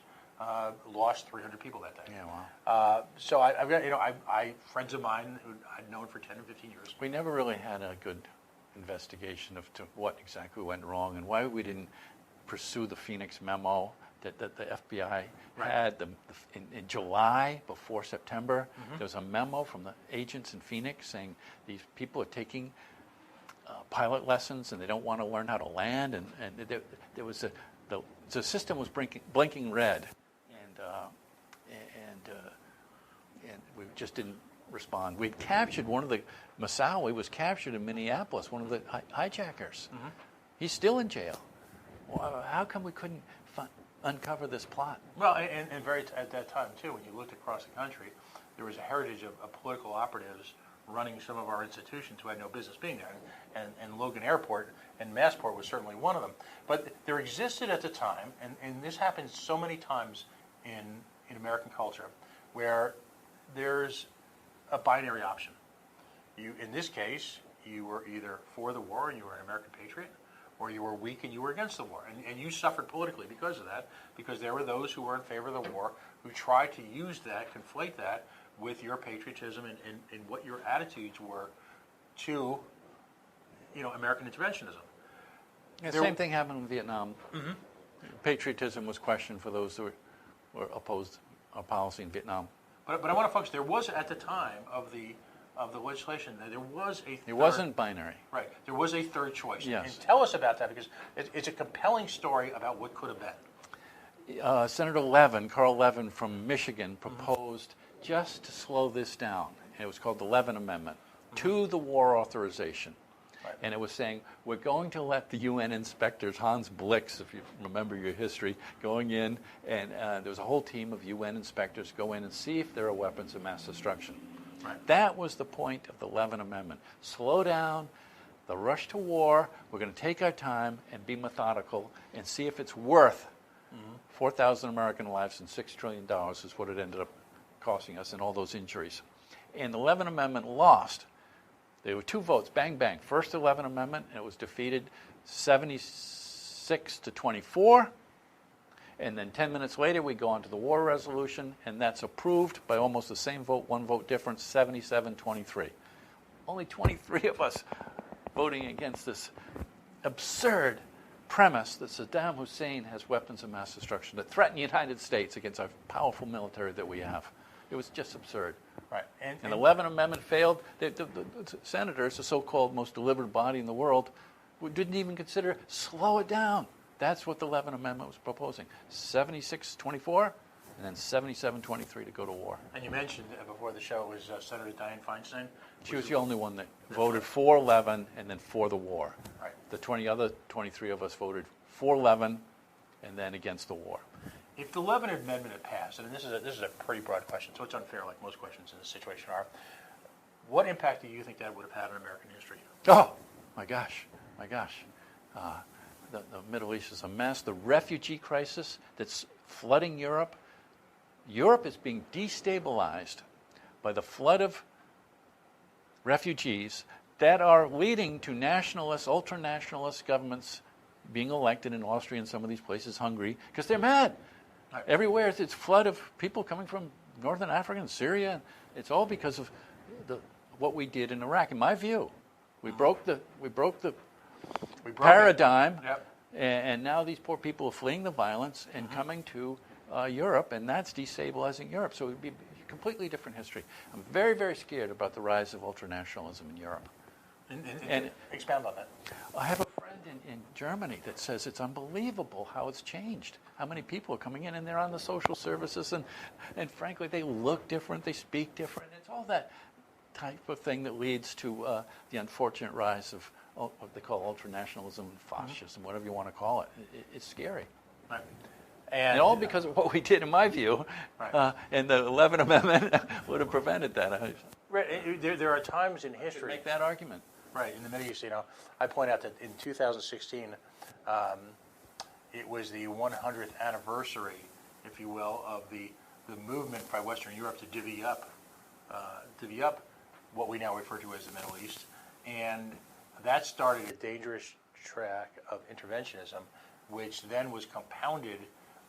lost 300 people that day. Yeah, wow. So I've got I friends of mine who I'd known for 10 or 15 years. We never really had a good investigation of what exactly went wrong and why we didn't pursue the Phoenix memo that the FBI right, had in July before September. There was a memo from the agents in Phoenix saying these people are taking pilot lessons and they don't want to learn how to land, and there was the system was blinking red, and we just didn't respond. We captured one of the Moussaoui was captured in Minneapolis, one of the hijackers. He's still in jail. Well, how come we couldn't uncover this plot? Well, and at that time too, when you looked across the country, there was a heritage of political operatives running some of our institutions who had no business being there, and Logan Airport and Massport was certainly one of them. But there existed at the time, and this happens so many times in American culture, where there's a binary option. In this case, you were either for the war and you were an American patriot, or you were weak and you were against the war. And you suffered politically because of that, because there were those who were in favor of the war who tried to use that, conflate that with your patriotism and what your attitudes were to, American interventionism. The same thing happened in Vietnam. Patriotism was questioned for those who were opposed our policy in Vietnam. But I want to focus. There was at the time of the legislation, there was a third, it wasn't binary. Right. There was a third choice. Yes. And tell us about that, because it's a compelling story about what could have been. Senator Levin, Carl Levin from Michigan, proposed just to slow this down. And it was called the Levin Amendment to the war authorization. Right. And it was saying, we're going to let the UN inspectors, Hans Blix, if you remember your history, going in, and there was a whole team of UN inspectors go in and see if there are weapons of mass destruction. Right. That was the point of the Levin Amendment. Slow down the rush to war. We're going to take our time and be methodical and see if it's worth 4,000 American lives and $6 trillion is what it ended up costing us and all those injuries. And the Levin Amendment lost. There were 2 votes, bang, bang. First 11th Amendment, and it was defeated 76 to 24. And then 10 minutes later, we go on to the war resolution, and that's approved by almost the same vote, 1 vote difference, 77-23. Only 23 of us voting against this absurd premise that Saddam Hussein has weapons of mass destruction that threaten the United States against our powerful military that we have. It was just absurd. Right. And the 11th Amendment failed. The senators, the so-called most deliberate body in the world, didn't even consider slow it down. That's what the 11th Amendment was proposing. 76-24 and then 77-23 to go to war. And you mentioned before the show was Senator Dianne Feinstein. She was the only one that voted for 11 and then for the war. Right. The other 23 of us voted for 11 and then against the war. If the Levin Amendment had passed, and this is a pretty broad question, so it's unfair like most questions in this situation are, what impact do you think that would have had on American history? Oh, my gosh. The Middle East is a mess. The refugee crisis that's flooding Europe. Europe is being destabilized by the flood of refugees that are leading to nationalist, ultra-nationalist governments being elected in Austria and some of these places, Hungary, because they're mad. Right. Everywhere it's flood of people coming from Northern Africa and Syria. It's all because of what we did in Iraq. In my view, we broke the paradigm, yep. And now these poor people are fleeing the violence and coming to Europe, and that's destabilizing Europe. So it would be a completely different history. I'm very, very scared about the rise of ultranationalism in Europe. And expound on that. I have a friend in Germany that says it's unbelievable how it's changed, how many people are coming in, and they're on the social services, and frankly, they look different, they speak different. It's all that type of thing that leads to the unfortunate rise of what they call ultranationalism and fascism, whatever you want to call it. It's scary. Right. And all because of what we did, in my view, right. And the 11th Amendment would have prevented that. Right. There are times in history. Make that argument. Right. In the Middle East, I point out that in 2016, it was the 100th anniversary, if you will, of the movement by Western Europe to divvy up what we now refer to as the Middle East. And that started a dangerous track of interventionism, which then was compounded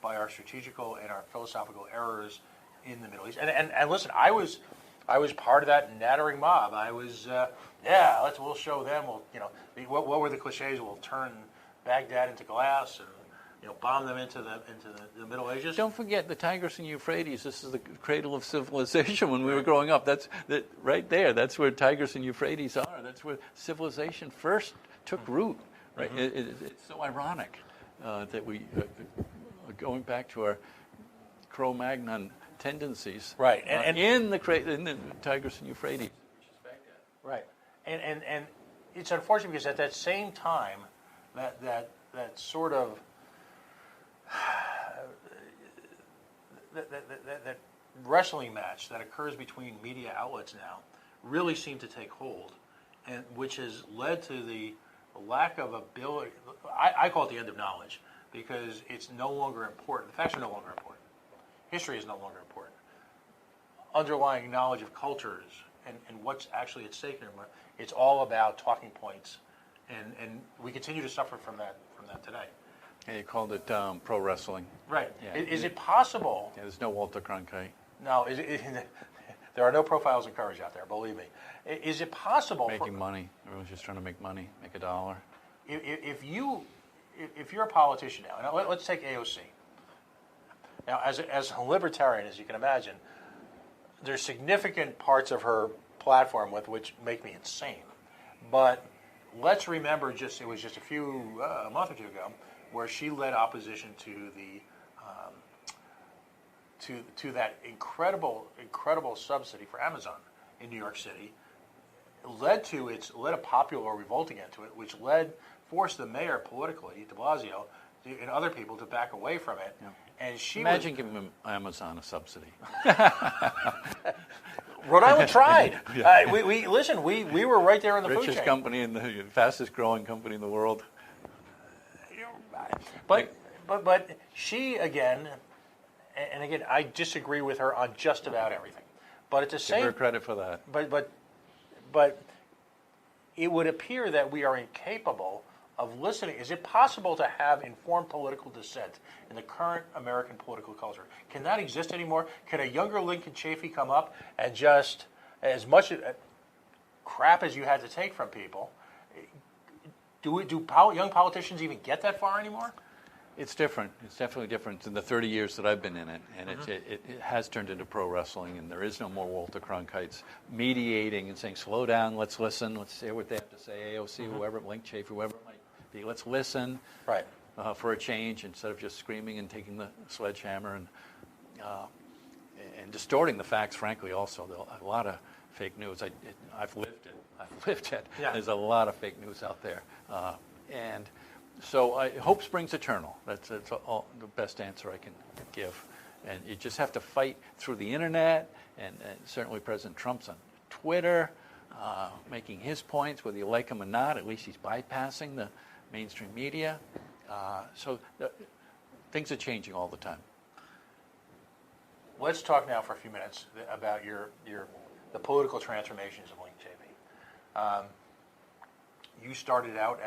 by our strategical and our philosophical errors in the Middle East. And listen, I was part of that nattering mob. I was, we'll show them. What were the cliches? We'll turn Baghdad into glass and bomb them into the Middle Ages. Don't forget the Tigris and Euphrates. This is the cradle of civilization. When we were growing up, that's right there. That's where Tigris and Euphrates are. That's where civilization first took root. Right? Mm-hmm. It's so ironic that we are going back to our Cro-Magnon tendencies. Right, and in the Tigris and Euphrates, which is Baghdad. Right, and it's unfortunate because at that same time, that sort of that wrestling match that occurs between media outlets now really seemed to take hold, and which has led to the lack of ability. I call it the end of knowledge, because it's no longer important. The facts are no longer important. History is no longer important. Underlying knowledge of cultures and what's actually at stake in them, it's all about talking points, and we continue to suffer from that today. Yeah, you called it pro wrestling. Right. Yeah. Is it possible? Yeah, there's no Walter Cronkite. No. There are no profiles in courage out there. Believe me. Is it possible? Making money. Everyone's just trying to make money, make a dollar. If you're a politician now, and let's take AOC. Now, as a libertarian, as you can imagine, there's significant parts of her platform which make me insane. But let's remember, it was just a month or two ago, where she led opposition to to that incredible subsidy for Amazon in New York City. Led a popular revolt against it, which forced the mayor politically, de Blasio, and other people to back away from it. Yeah. And imagine giving Amazon a subsidy. Rhode Island tried. Yeah. We were right there in the food chain. Richest company and the fastest growing company in the world. But she again and again, I disagree with her on just about everything. But at the same, Give her credit for that. But it would appear that we are incapable of listening. Is it possible to have informed political dissent in the current American political culture? Can that exist anymore? Can a younger Lincoln Chafee come up and just, as much crap as you had to take from people, do young politicians even get that far anymore? It's different. It's definitely different in the 30 years that I've been in it, and it has turned into pro wrestling, and there is no more Walter Cronkites mediating and saying, slow down, let's listen, let's hear what they have to say, AOC, whoever, Link Chafee, whoever it might be. Let's listen for a change instead of just screaming and taking the sledgehammer and distorting the facts, frankly, also. A lot of fake news. I've lived it. Yeah. There's a lot of fake news out there. And so hope springs eternal. That's all, the best answer I can give. And you just have to fight through the internet, and certainly President Trump's on Twitter, making his points, whether you like him or not. At least he's bypassing the mainstream media. So things are changing all the time. Let's talk now for a few minutes about the political transformations of Link Chafee. You started out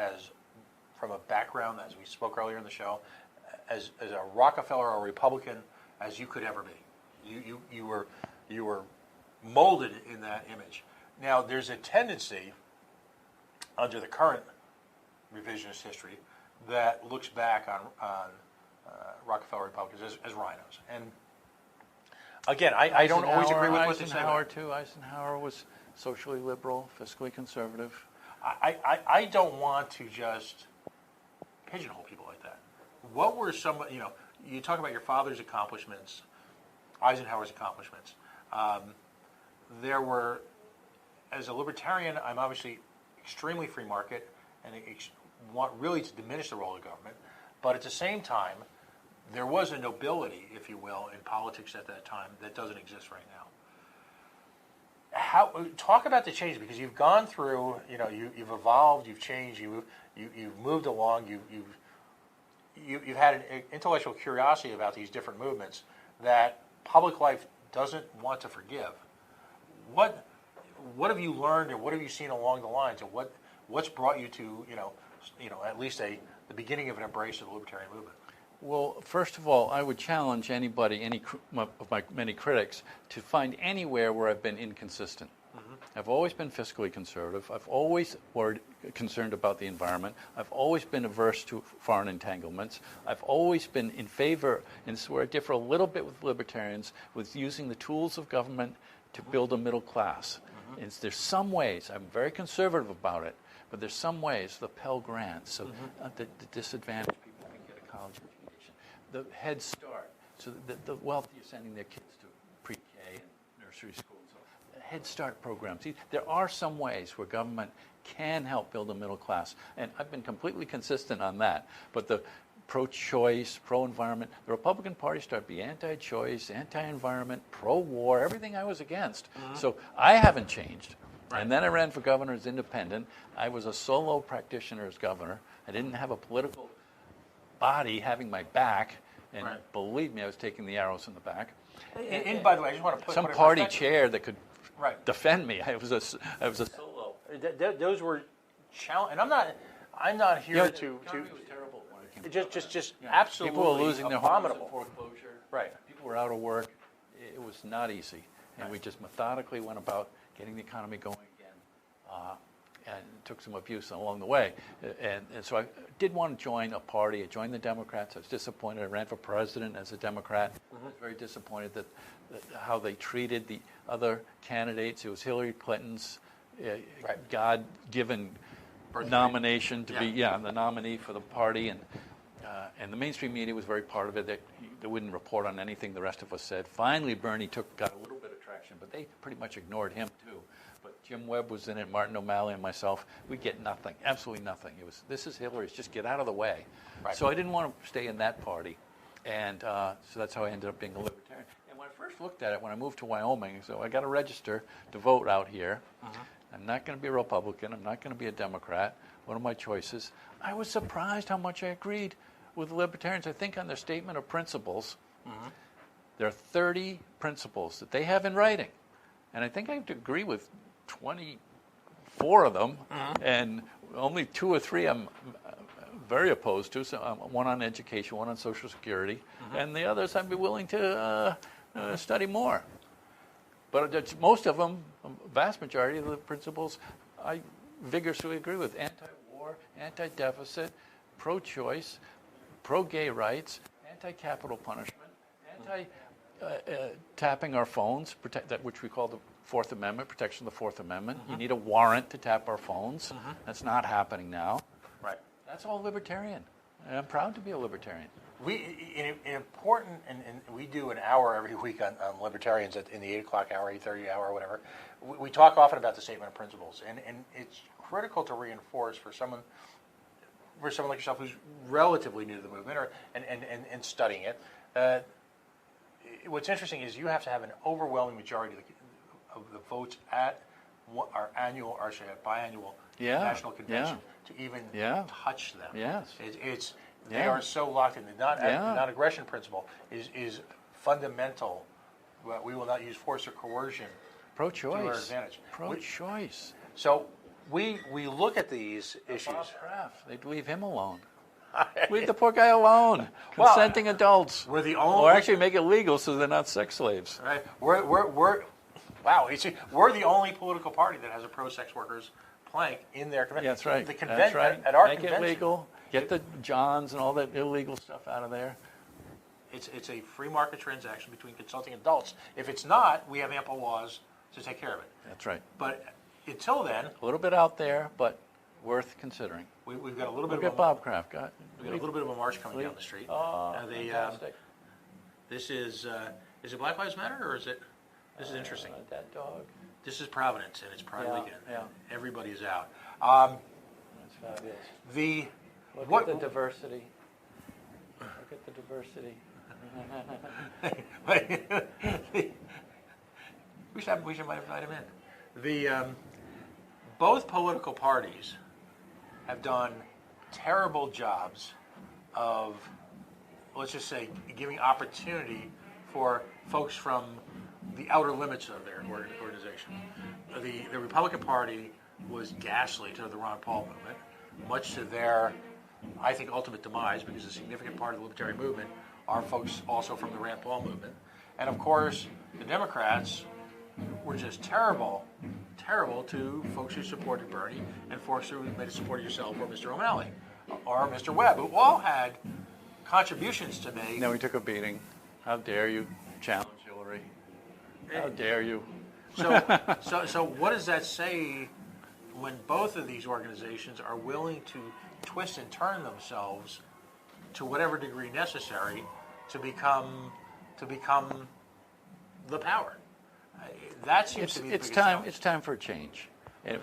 from a background, as we spoke earlier in the show, as a Rockefeller or Republican as you could ever be. You were molded in that image. Now, there's a tendency under the current revisionist history that looks back on Rockefeller Republicans as rhinos. And again, I don't always agree with what they say. Eisenhower was socially liberal, fiscally conservative. I don't want to just pigeonhole people like that. What were some, you talk about your father's accomplishments, Eisenhower's accomplishments. There were, as a libertarian, I'm obviously extremely free market and want really to diminish the role of government. But at the same time, there was a nobility, if you will, in politics at that time that doesn't exist right now. Talk about the change, because you've gone through, you've evolved, you've changed, you've moved along, you've had an intellectual curiosity about these different movements that public life doesn't want to forgive. What have you learned, or what have you seen along the lines, and what's brought you to at least the beginning of an embrace of the libertarian movement? Well, first of all, I would challenge anybody, of my many critics, to find anywhere where I've been inconsistent. I've always been fiscally conservative. I've always worried, concerned about the environment. I've always been averse to foreign entanglements. I've always been in favor, and this is where I differ a little bit with libertarians, with using the tools of government to build a middle class. And there's some ways, I'm very conservative about it, but there's some ways, the Pell Grants, so the disadvantaged people can get a college education, the Head Start, so the wealthy are sending their kids to pre-K and nursery schools. Head Start programs. There are some ways where government can help build a middle class, and I've been completely consistent on that. But the pro-choice, pro-environment, the Republican Party started to be anti-choice, anti-environment, pro-war, everything I was against. So I haven't changed. Right. And then I ran for governor as independent. I was a solo practitioner as governor. I didn't have a political body having my back, and believe me, I was taking the arrows in the back. And by the way, I just want to put some party chair that could defend me. I was a solo. Those were challenge, and I'm not here to. Was terrible when it just absolutely. People were losing their homes in foreclosure. Right. People were out of work. It was not easy, and we just methodically went about getting the economy going again, and took some abuse along the way. And so I did want to join a party. I joined the Democrats. I was disappointed. I ran for president as a Democrat. I was very disappointed that how they treated the other candidates. It was Hillary Clinton's God-given nomination to be the nominee for the party, and the mainstream media was very part of it. They wouldn't report on anything the rest of us said. Finally, Bernie got a little bit of traction, but they pretty much ignored him too. But Jim Webb was in it, Martin O'Malley and myself. We get nothing, absolutely nothing. It was, this is Hillary's, just get out of the way. Right. So I didn't want to stay in that party, and so that's how I ended up being a libertarian. And when I first looked at it, when I moved to Wyoming, so I got to register to vote out here. I'm not going to be a Republican. I'm not going to be a Democrat. What are my choices? I was surprised how much I agreed with the libertarians. I think on their statement of principles, There are 30 principles that they have in writing. And I think I have to agree with 24 of them, and only 2 or 3 I'm very opposed to. So one on education, one on Social Security, and the others I'd be willing to study more. But most of them, vast majority of the principles, I vigorously agree with. Anti-war, anti-deficit, pro-choice, pro-gay rights, anti-capital punishment, anti-tapping our phones, which we call the Fourth Amendment, protection of the Fourth Amendment. You need a warrant to tap our phones. That's not happening now. Right. That's all libertarian. And I'm proud to be a libertarian. And we do an hour every week on libertarians in the 8 o'clock hour, 8:30 hour, whatever. We talk often about the statement of principles, and it's critical to reinforce for someone like yourself who's relatively new to the movement and studying it. What's interesting is you have to have an overwhelming majority of the votes at our biannual national convention to even touch them. Yes. They are so locked in. The non-aggression principle is fundamental. We will not use force or coercion Pro-choice. to our advantage. Pro-choice. So we look at these issues. Bob Kraft, they'd leave him alone. Leave the poor guy alone. Consenting adults. We're the only. Or actually make it legal so they're not sex slaves. Right. We're the only political party that has a pro-sex workers plank in their convention. That's right. The convention, That's right. At our make convention, it legal. Get the Johns and all that illegal stuff out of there. It's a free market transaction between consulting adults. If it's not, we have ample laws to take care of it. That's right. But until then, a little bit out there, but worth considering. We've got a little bit. Look at Bob Kraft. We've got a little bit of a march coming down the street. Fantastic. This is it Black Lives Matter or is it? This is interesting. That dog. This is Providence and it's Pride Weekend. Yeah. Everybody's out. That's fabulous. Look at the diversity. Look at the diversity. we should might invite him in. Both political parties have done terrible jobs of, let's just say, giving opportunity for folks from the outer limits of their organization. The Republican Party was ghastly to the Ron Paul movement, much to their, I think, ultimate demise, because a significant part of the libertarian movement are folks also from the Rand Paul movement. And of course, the Democrats were just terrible to folks who supported Bernie and folks who may have supported yourself or Mr. O'Malley or Mr. Webb, who all had contributions to make. No, we took a beating. How dare you challenge Hillary? How dare you? So what does that say when both of these organizations are willing to twist and turn themselves to whatever degree necessary to become the power? That seems to be the biggest challenge. It's time for a change. And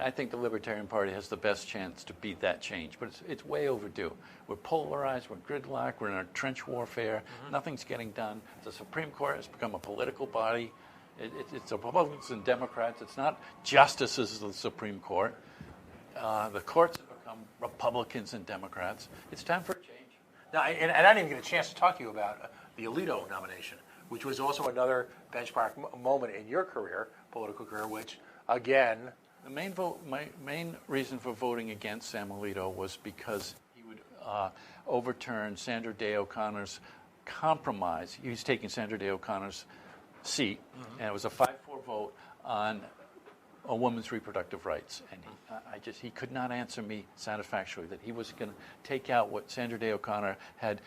I think the Libertarian Party has the best chance to beat that change, but it's way overdue. We're polarized, we're gridlocked, we're in a trench warfare, nothing's getting done. The Supreme Court has become a political body. It's Republicans and Democrats. It's not justices of the Supreme Court. The courts have become Republicans and Democrats. It's time for a change. Now, and I didn't even get a chance to talk to you about the Alito nomination, which was also another benchmark moment in your career, political career, which, again... My main reason for voting against Sam Alito was because he would overturn Sandra Day O'Connor's compromise. He was taking Sandra Day O'Connor's seat, and it was a 5-4 vote on a woman's reproductive rights. And he could not answer me satisfactorily that he was going to take out what Sandra Day O'Connor had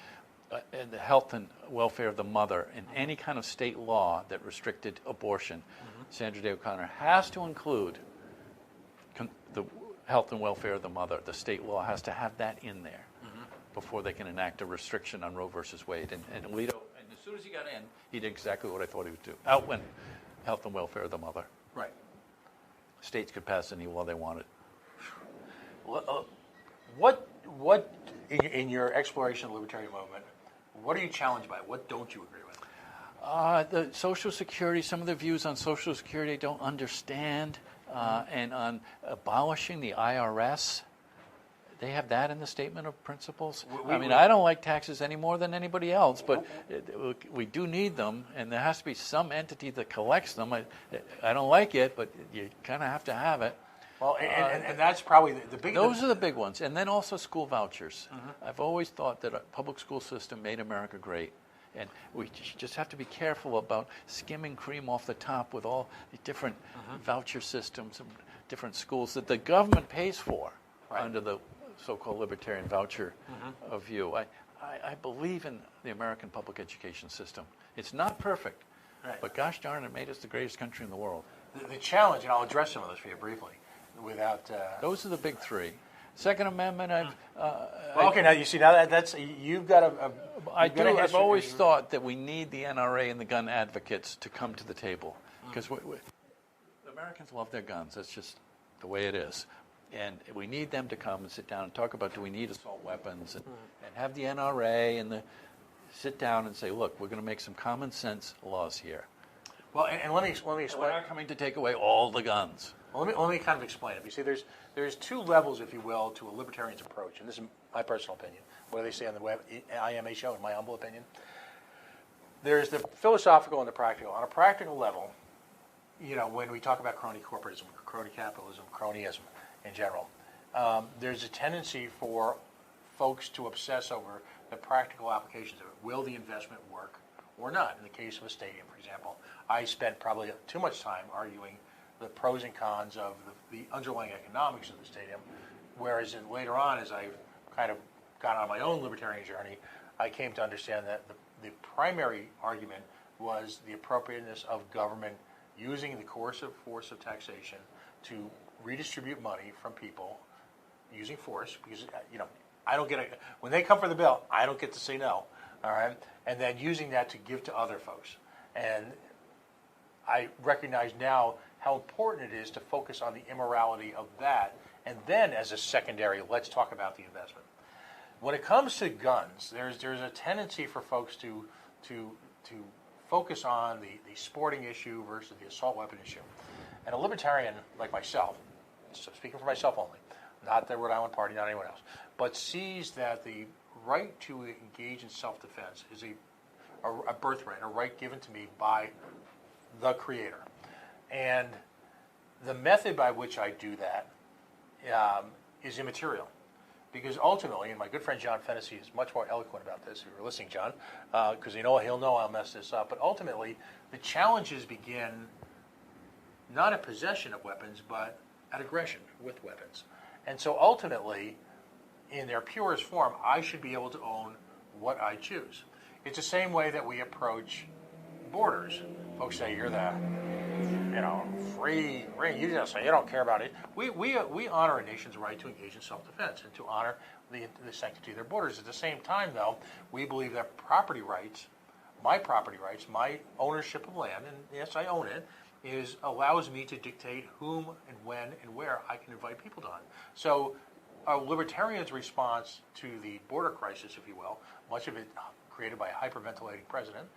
in the health and welfare of the mother in any kind of state law that restricted abortion. Sandra Day O'Connor has to include the health and welfare of the mother. The state law has to have that in there before they can enact a restriction on Roe versus Wade. And Alito, and as soon as he got in, he did exactly what I thought he would do. Outwent health and welfare of the mother. Right. States could pass any law they wanted. What in your exploration of the libertarian movement, what are you challenged by? What don't you agree with? The Social Security, some of the views on Social Security I don't understand. And on abolishing the IRS, They have that in the statement of principles. I mean, I don't like taxes any more than anybody else, but we do need them, and there has to be some entity that collects them. I don't like it, but you kind of have to have it. Well, and that's probably the big. Those are the big ones, and then also school vouchers. I've always thought that a public school system made America great, and we just have to be careful about skimming cream off the top with all the different voucher systems and different schools that the government pays for under the so-called libertarian voucher view. I believe in the American public education system. It's not perfect, but gosh darn, it made us the greatest country in the world. The challenge, and I'll address some of those for you briefly, without. Those are the big three. Second Amendment, okay, now you see, now that's you've got a. I've always thought that we need the NRA and the gun advocates to come to the table because the Americans love their guns. That's just the way it is. And we need them to come and sit down and talk about, do we need assault weapons, and have the NRA and sit down and say, look, we're going to make some common sense laws here. Well, and let me explain. We're not coming to take away all the guns. Well, let me kind of explain it. You see, there's two levels, if you will, to a libertarian's approach, and this is my personal opinion. What do they say on the web? IMA show, in my humble opinion. There's the philosophical and the practical. On a practical level, when we talk about crony corporatism, crony capitalism, cronyism in general, there's a tendency for folks to obsess over the practical applications of it. Will the investment work or not? In the case of a stadium, for example, I spent probably too much time arguing the pros and cons of the underlying economics of the stadium, whereas later on, as I kind of got on my own libertarian journey, I came to understand that the primary argument was the appropriateness of government using the coercive force of taxation to redistribute money from people using force, because I don't get when they come for the bill, I don't get to say no, all right, and then using that to give to other folks. And I recognize now how important it is to focus on the immorality of that, and then as a secondary, let's talk about the investment. When it comes to guns, there's a tendency for folks to focus on the sporting issue versus the assault weapon issue. And a libertarian like myself, so speaking for myself only, not the Rhode Island Party, not anyone else, but sees that the right to engage in self-defense is a birthright, a right given to me by the Creator. And the method by which I do that is immaterial. Because ultimately, and my good friend John Fennessy is much more eloquent about this, if you're listening, John, because he'll know I'll mess this up, but ultimately, the challenges begin not at possession of weapons, but at aggression with weapons. And so ultimately, in their purest form, I should be able to own what I choose. It's the same way that we approach borders. Folks say, you're the free, you just say you don't care about it. We honor a nation's right to engage in self-defense and to honor the sanctity of their borders. At the same time, though, we believe that property rights, my ownership of land, and yes, I own it, allows me to dictate whom and when and where I can invite people to hunt. So a libertarian's response to the border crisis, if you will, much of it created by a hyperventilating president,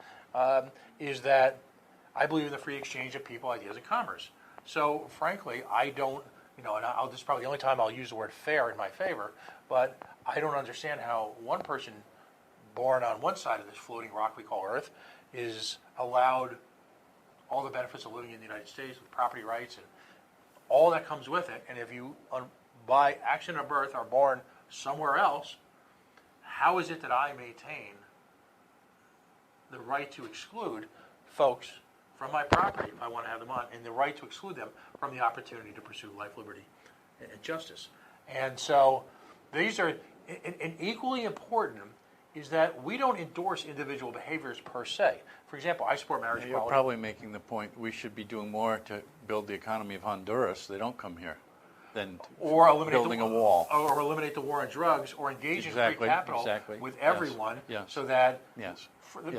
is that I believe in the free exchange of people, ideas, and commerce. So, frankly, I don't, and this is probably the only time I'll use the word fair in my favor, but I don't understand how one person born on one side of this floating rock we call Earth is allowed all the benefits of living in the United States with property rights and all that comes with it. And if you, by accident of birth, are born somewhere else, how is it that I maintain the right to exclude folks from my property if I want to have them on, and the right to exclude them from the opportunity to pursue life, liberty, and justice? And so these are, and equally important is that we don't endorse individual behaviors per se. For example, I support marriage equality. You're probably making the point we should be doing more to build the economy of Honduras. They don't come here. Than building a wall. Or eliminate the war on drugs, or engage in free capital with everyone, so that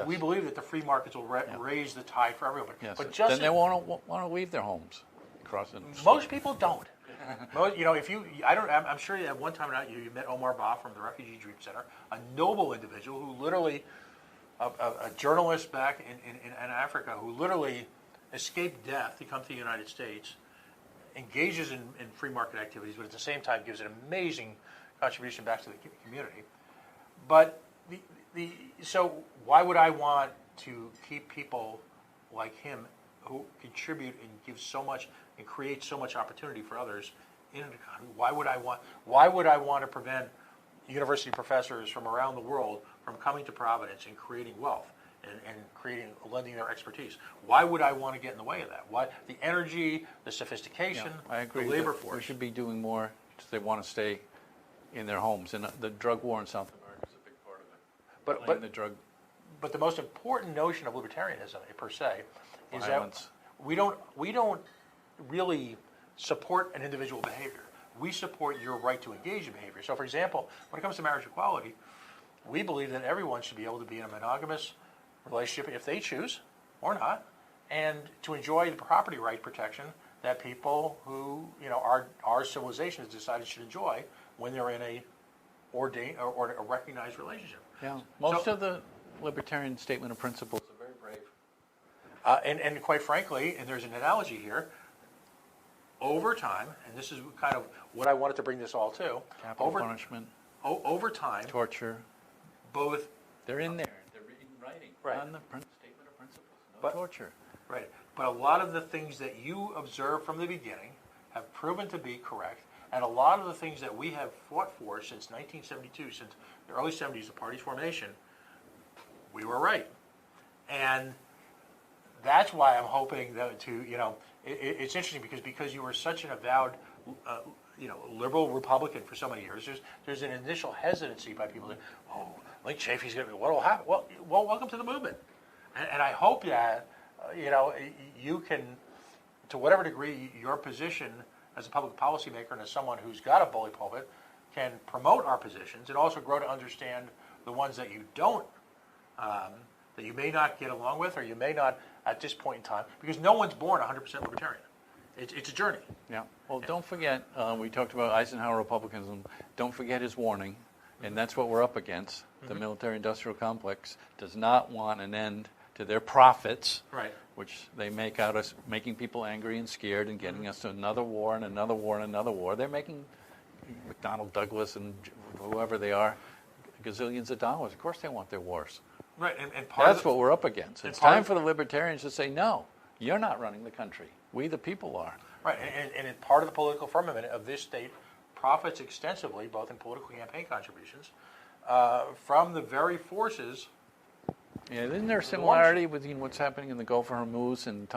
we believe that the free markets will raise the tide for everyone. Yes. But just then they want to leave their homes. Most people don't. I'm sure at one time or not you met Omar Ba from the Refugee Dream Center, a noble individual who literally, a journalist back in Africa who literally escaped death to come to the United States, engages in free market activities, but at the same time gives an amazing contribution back to the community. But so why would I want to keep people like him who contribute and give so much and create so much opportunity for others in an economy? Why would I want to prevent university professors from around the world from coming to Providence and creating wealth and lending their expertise? Why would I want to get in the way of that? Why the energy, the sophistication, I agree. the labor force? We should be doing more if they want to stay in their homes. And the drug war in South America is a big part of it. But the most important notion of libertarianism, per se, is violence. That we don't really support an individual behavior. We support your right to engage in behavior. So, for example, when it comes to marriage equality, we believe that everyone should be able to be in a monogamous relationship if they choose, or not, and to enjoy the property right protection that people who our civilization has decided should enjoy when they're in a ordained or a recognized relationship. Yeah, most of the libertarian statement of principles are very brave. And quite frankly, and there's an analogy here, over time, and this is kind of what I wanted to bring this all to. Capital punishment. Over time. Torture. Both. They're in there. They're in writing. Right. On the statement of principles. No torture. Right. But a lot of the things that you observed from the beginning have proven to be correct. And a lot of the things that we have fought for since 1972, since the early 70s, the party's formation, we were right. And that's why I'm hoping that it's interesting because you were such an avowed, liberal Republican for so many years. There's an initial hesitancy by people that, Link Chafee's going to be, what will happen? Well, welcome to the movement. And I hope that, you can, to whatever degree your position as a public policymaker and as someone who's got a bully pulpit can promote our positions and also grow to understand the ones that you don't, that you may not get along with or you may not at this point in time, because no one's born 100% libertarian. It's a journey. Yeah. Well, don't forget, we talked about Eisenhower republicanism. Don't forget his warning, and that's what we're up against. The military-industrial complex does not want an end to their profits, right, which they make out us making people angry and scared and getting us to another war and another war and another war. They're making McDonnell Douglas and whoever they are gazillions of dollars. Of course they want their wars. Right, and that's what we're up against. It's time for the libertarians to say, no, you're not running the country. We the people are. Right, and part of the political firmament of this state profits extensively, both in political campaign contributions, from the very forces. Yeah, isn't there a similarity between what's happening in the Gulf of Hormuz and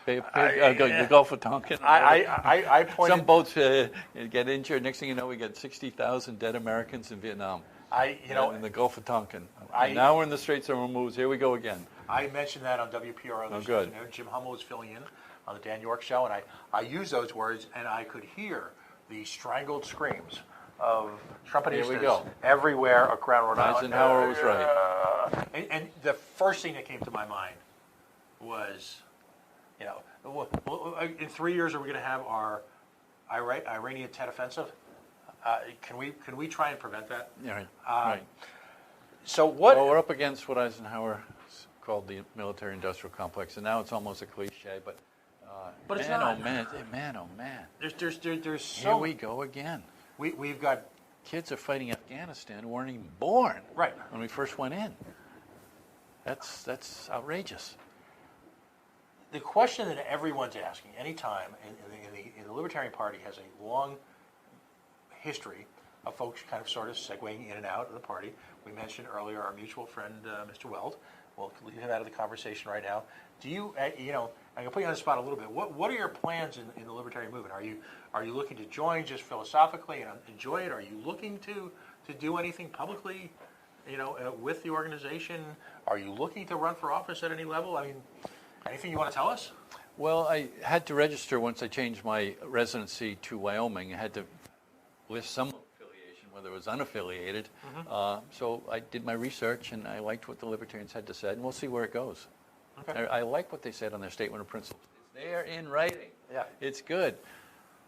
the Gulf of Tonkin? I pointed. Some boats get injured. Next thing you know, we get 60,000 dead Americans in Vietnam. In the Gulf of Tonkin. Now we're in the Straits of Hormuz. Here we go again. I mentioned that on WPRO this afternoon. Jim Hummel was filling in on the Dan York show, and I used those words, and I could hear the strangled screams of Trumpetistas everywhere around Rhode Island. Eisenhower was right. And the first thing that came to my mind was, in 3 years are we going to have our Iranian Tet offensive? Can we try and prevent that? Yeah, right. So what? Well, we're up against what Eisenhower called the military-industrial complex, and now it's almost a cliche. But it's not. Oh man. There's so. Here we go again. We've got kids are fighting Afghanistan who weren't even born when we first went in. That's outrageous. The question that everyone's asking, anytime, in the Libertarian Party has a long history of folks kind of sort of segueing in and out of the party. We mentioned earlier our mutual friend, Mr. Weld. We'll leave him out of the conversation right now. Do you, I'm going to put you on the spot a little bit. What are your plans in the Libertarian movement? Are you looking to join just philosophically and enjoy it? Are you looking to do anything publicly, with the organization? Are you looking to run for office at any level? I mean, anything you want to tell us? Well, I had to register once I changed my residency to Wyoming. I had to list some affiliation, whether it was unaffiliated. So I did my research, and I liked what the Libertarians had to say, and we'll see where it goes. Okay. I like what they said on their statement of principles. It's there in writing. Yeah. It's good.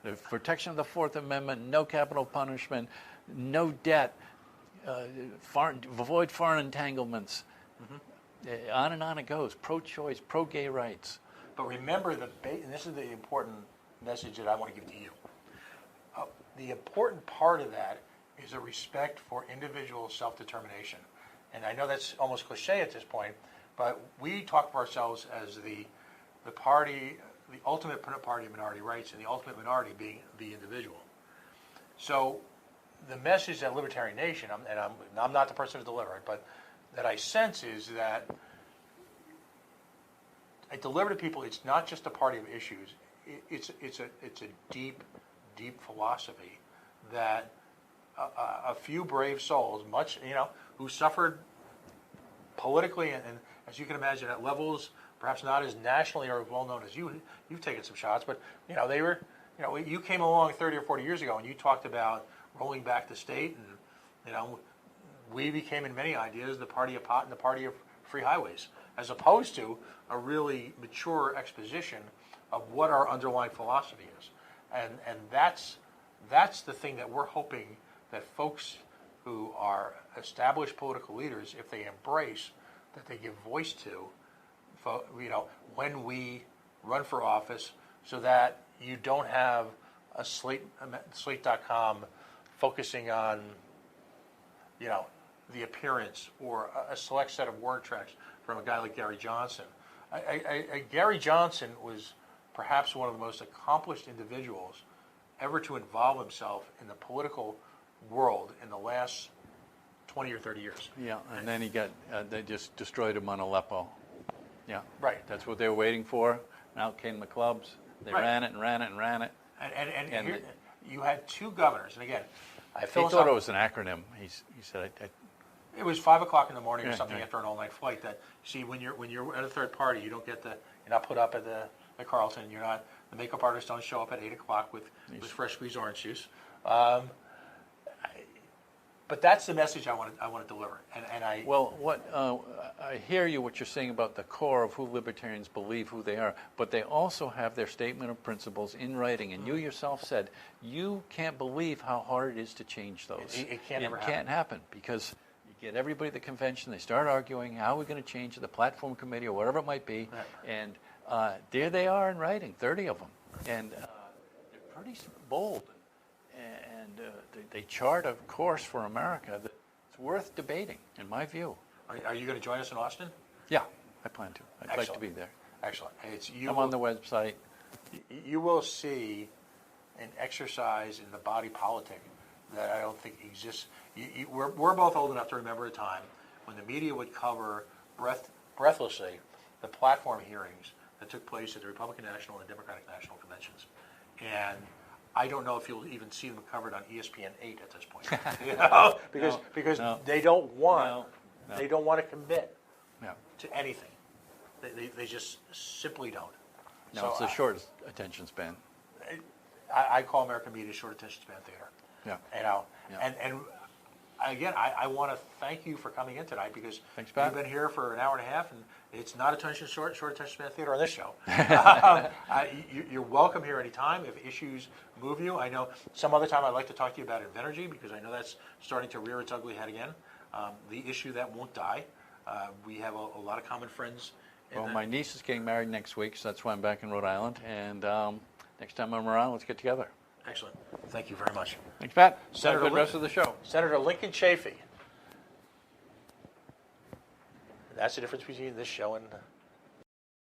The protection of the Fourth Amendment, no capital punishment, no debt, avoid foreign entanglements. On and on it goes. Pro-choice, pro-gay rights. But remember, and this is the important message that I want to give to you. The important part of that is a respect for individual self-determination. And I know that's almost cliche at this point, but we talk of ourselves as the party, the ultimate party of minority rights, and the ultimate minority being the individual. So the message that Libertarian Nation, I'm not the person to deliver it, but that I sense is that I deliver to people, it's not just a party of issues, it's a deep philosophy that a few brave souls, much, who suffered politically and as you can imagine at levels perhaps not as nationally or as well known as you've taken some shots, but they were, you came along 30 or 40 years ago and you talked about rolling back the state, and we became in many ideas the party of pot and the party of free highways, as opposed to a really mature exposition of what our underlying philosophy is, and that's the thing that we're hoping that folks who are established political leaders, if they embrace, that they give voice to, when we run for office, so that you don't have a Slate.com focusing on, the appearance or a select set of word tracks from a guy like Gary Johnson. Gary Johnson was perhaps one of the most accomplished individuals ever to involve himself in the political world in the last 20 or 30 years. Yeah, and then he got, they just destroyed him on Aleppo. Yeah, right. That's what they were waiting for. And out came the clubs. They ran it and ran it and ran it. And here, you had two governors, and again, he thought it was an acronym. He said, it was 5 o'clock in the morning or something after an all-night flight. That see, when you're at a third party, you don't get you're not put up at the Carlton. You're not, the makeup artists don't show up at 8 o'clock with fresh squeezed orange juice. But that's the message I want to deliver. I hear you, what you're saying about the core of who libertarians believe, who they are, but they also have their statement of principles in writing. And you yourself said you can't believe how hard it is to change those. It can't happen because you get everybody at the convention, they start arguing, how are we going to change the platform committee or whatever it might be, right. And there they are in writing, 30 of them, and they're pretty bold. And they chart a course for America that's worth debating, in my view. Are you going to join us in Austin? Yeah, I plan to. I'd Excellent. like to be there. Excellent. I'm on the website. You will see an exercise in the body politic that I don't think exists. We're both old enough to remember a time when the media would cover breathlessly the platform hearings that took place at the Republican National and Democratic National Conventions. And I don't know if you'll even see them covered on ESPN 8 at this point, because they don't want to commit to anything. They just simply don't. No, so it's the short attention span. I call American media short attention span theater. Yeah. And again, I want to thank you for coming in tonight because Thanks, Pat. You've been here for an hour and a half, and it's not short attention span theater on this show. You're welcome here anytime if issues move you. I know some other time I'd like to talk to you about Invenergy because I know that's starting to rear its ugly head again. The issue that won't die. We have a lot of common friends. Well, my niece is getting married next week, so that's why I'm back in Rhode Island. And next time I'm around, let's get together. Excellent. Thank you very much. Thanks, Pat. Senator, have a good rest of the show. Senator Lincoln Chafee. That's the difference between this show and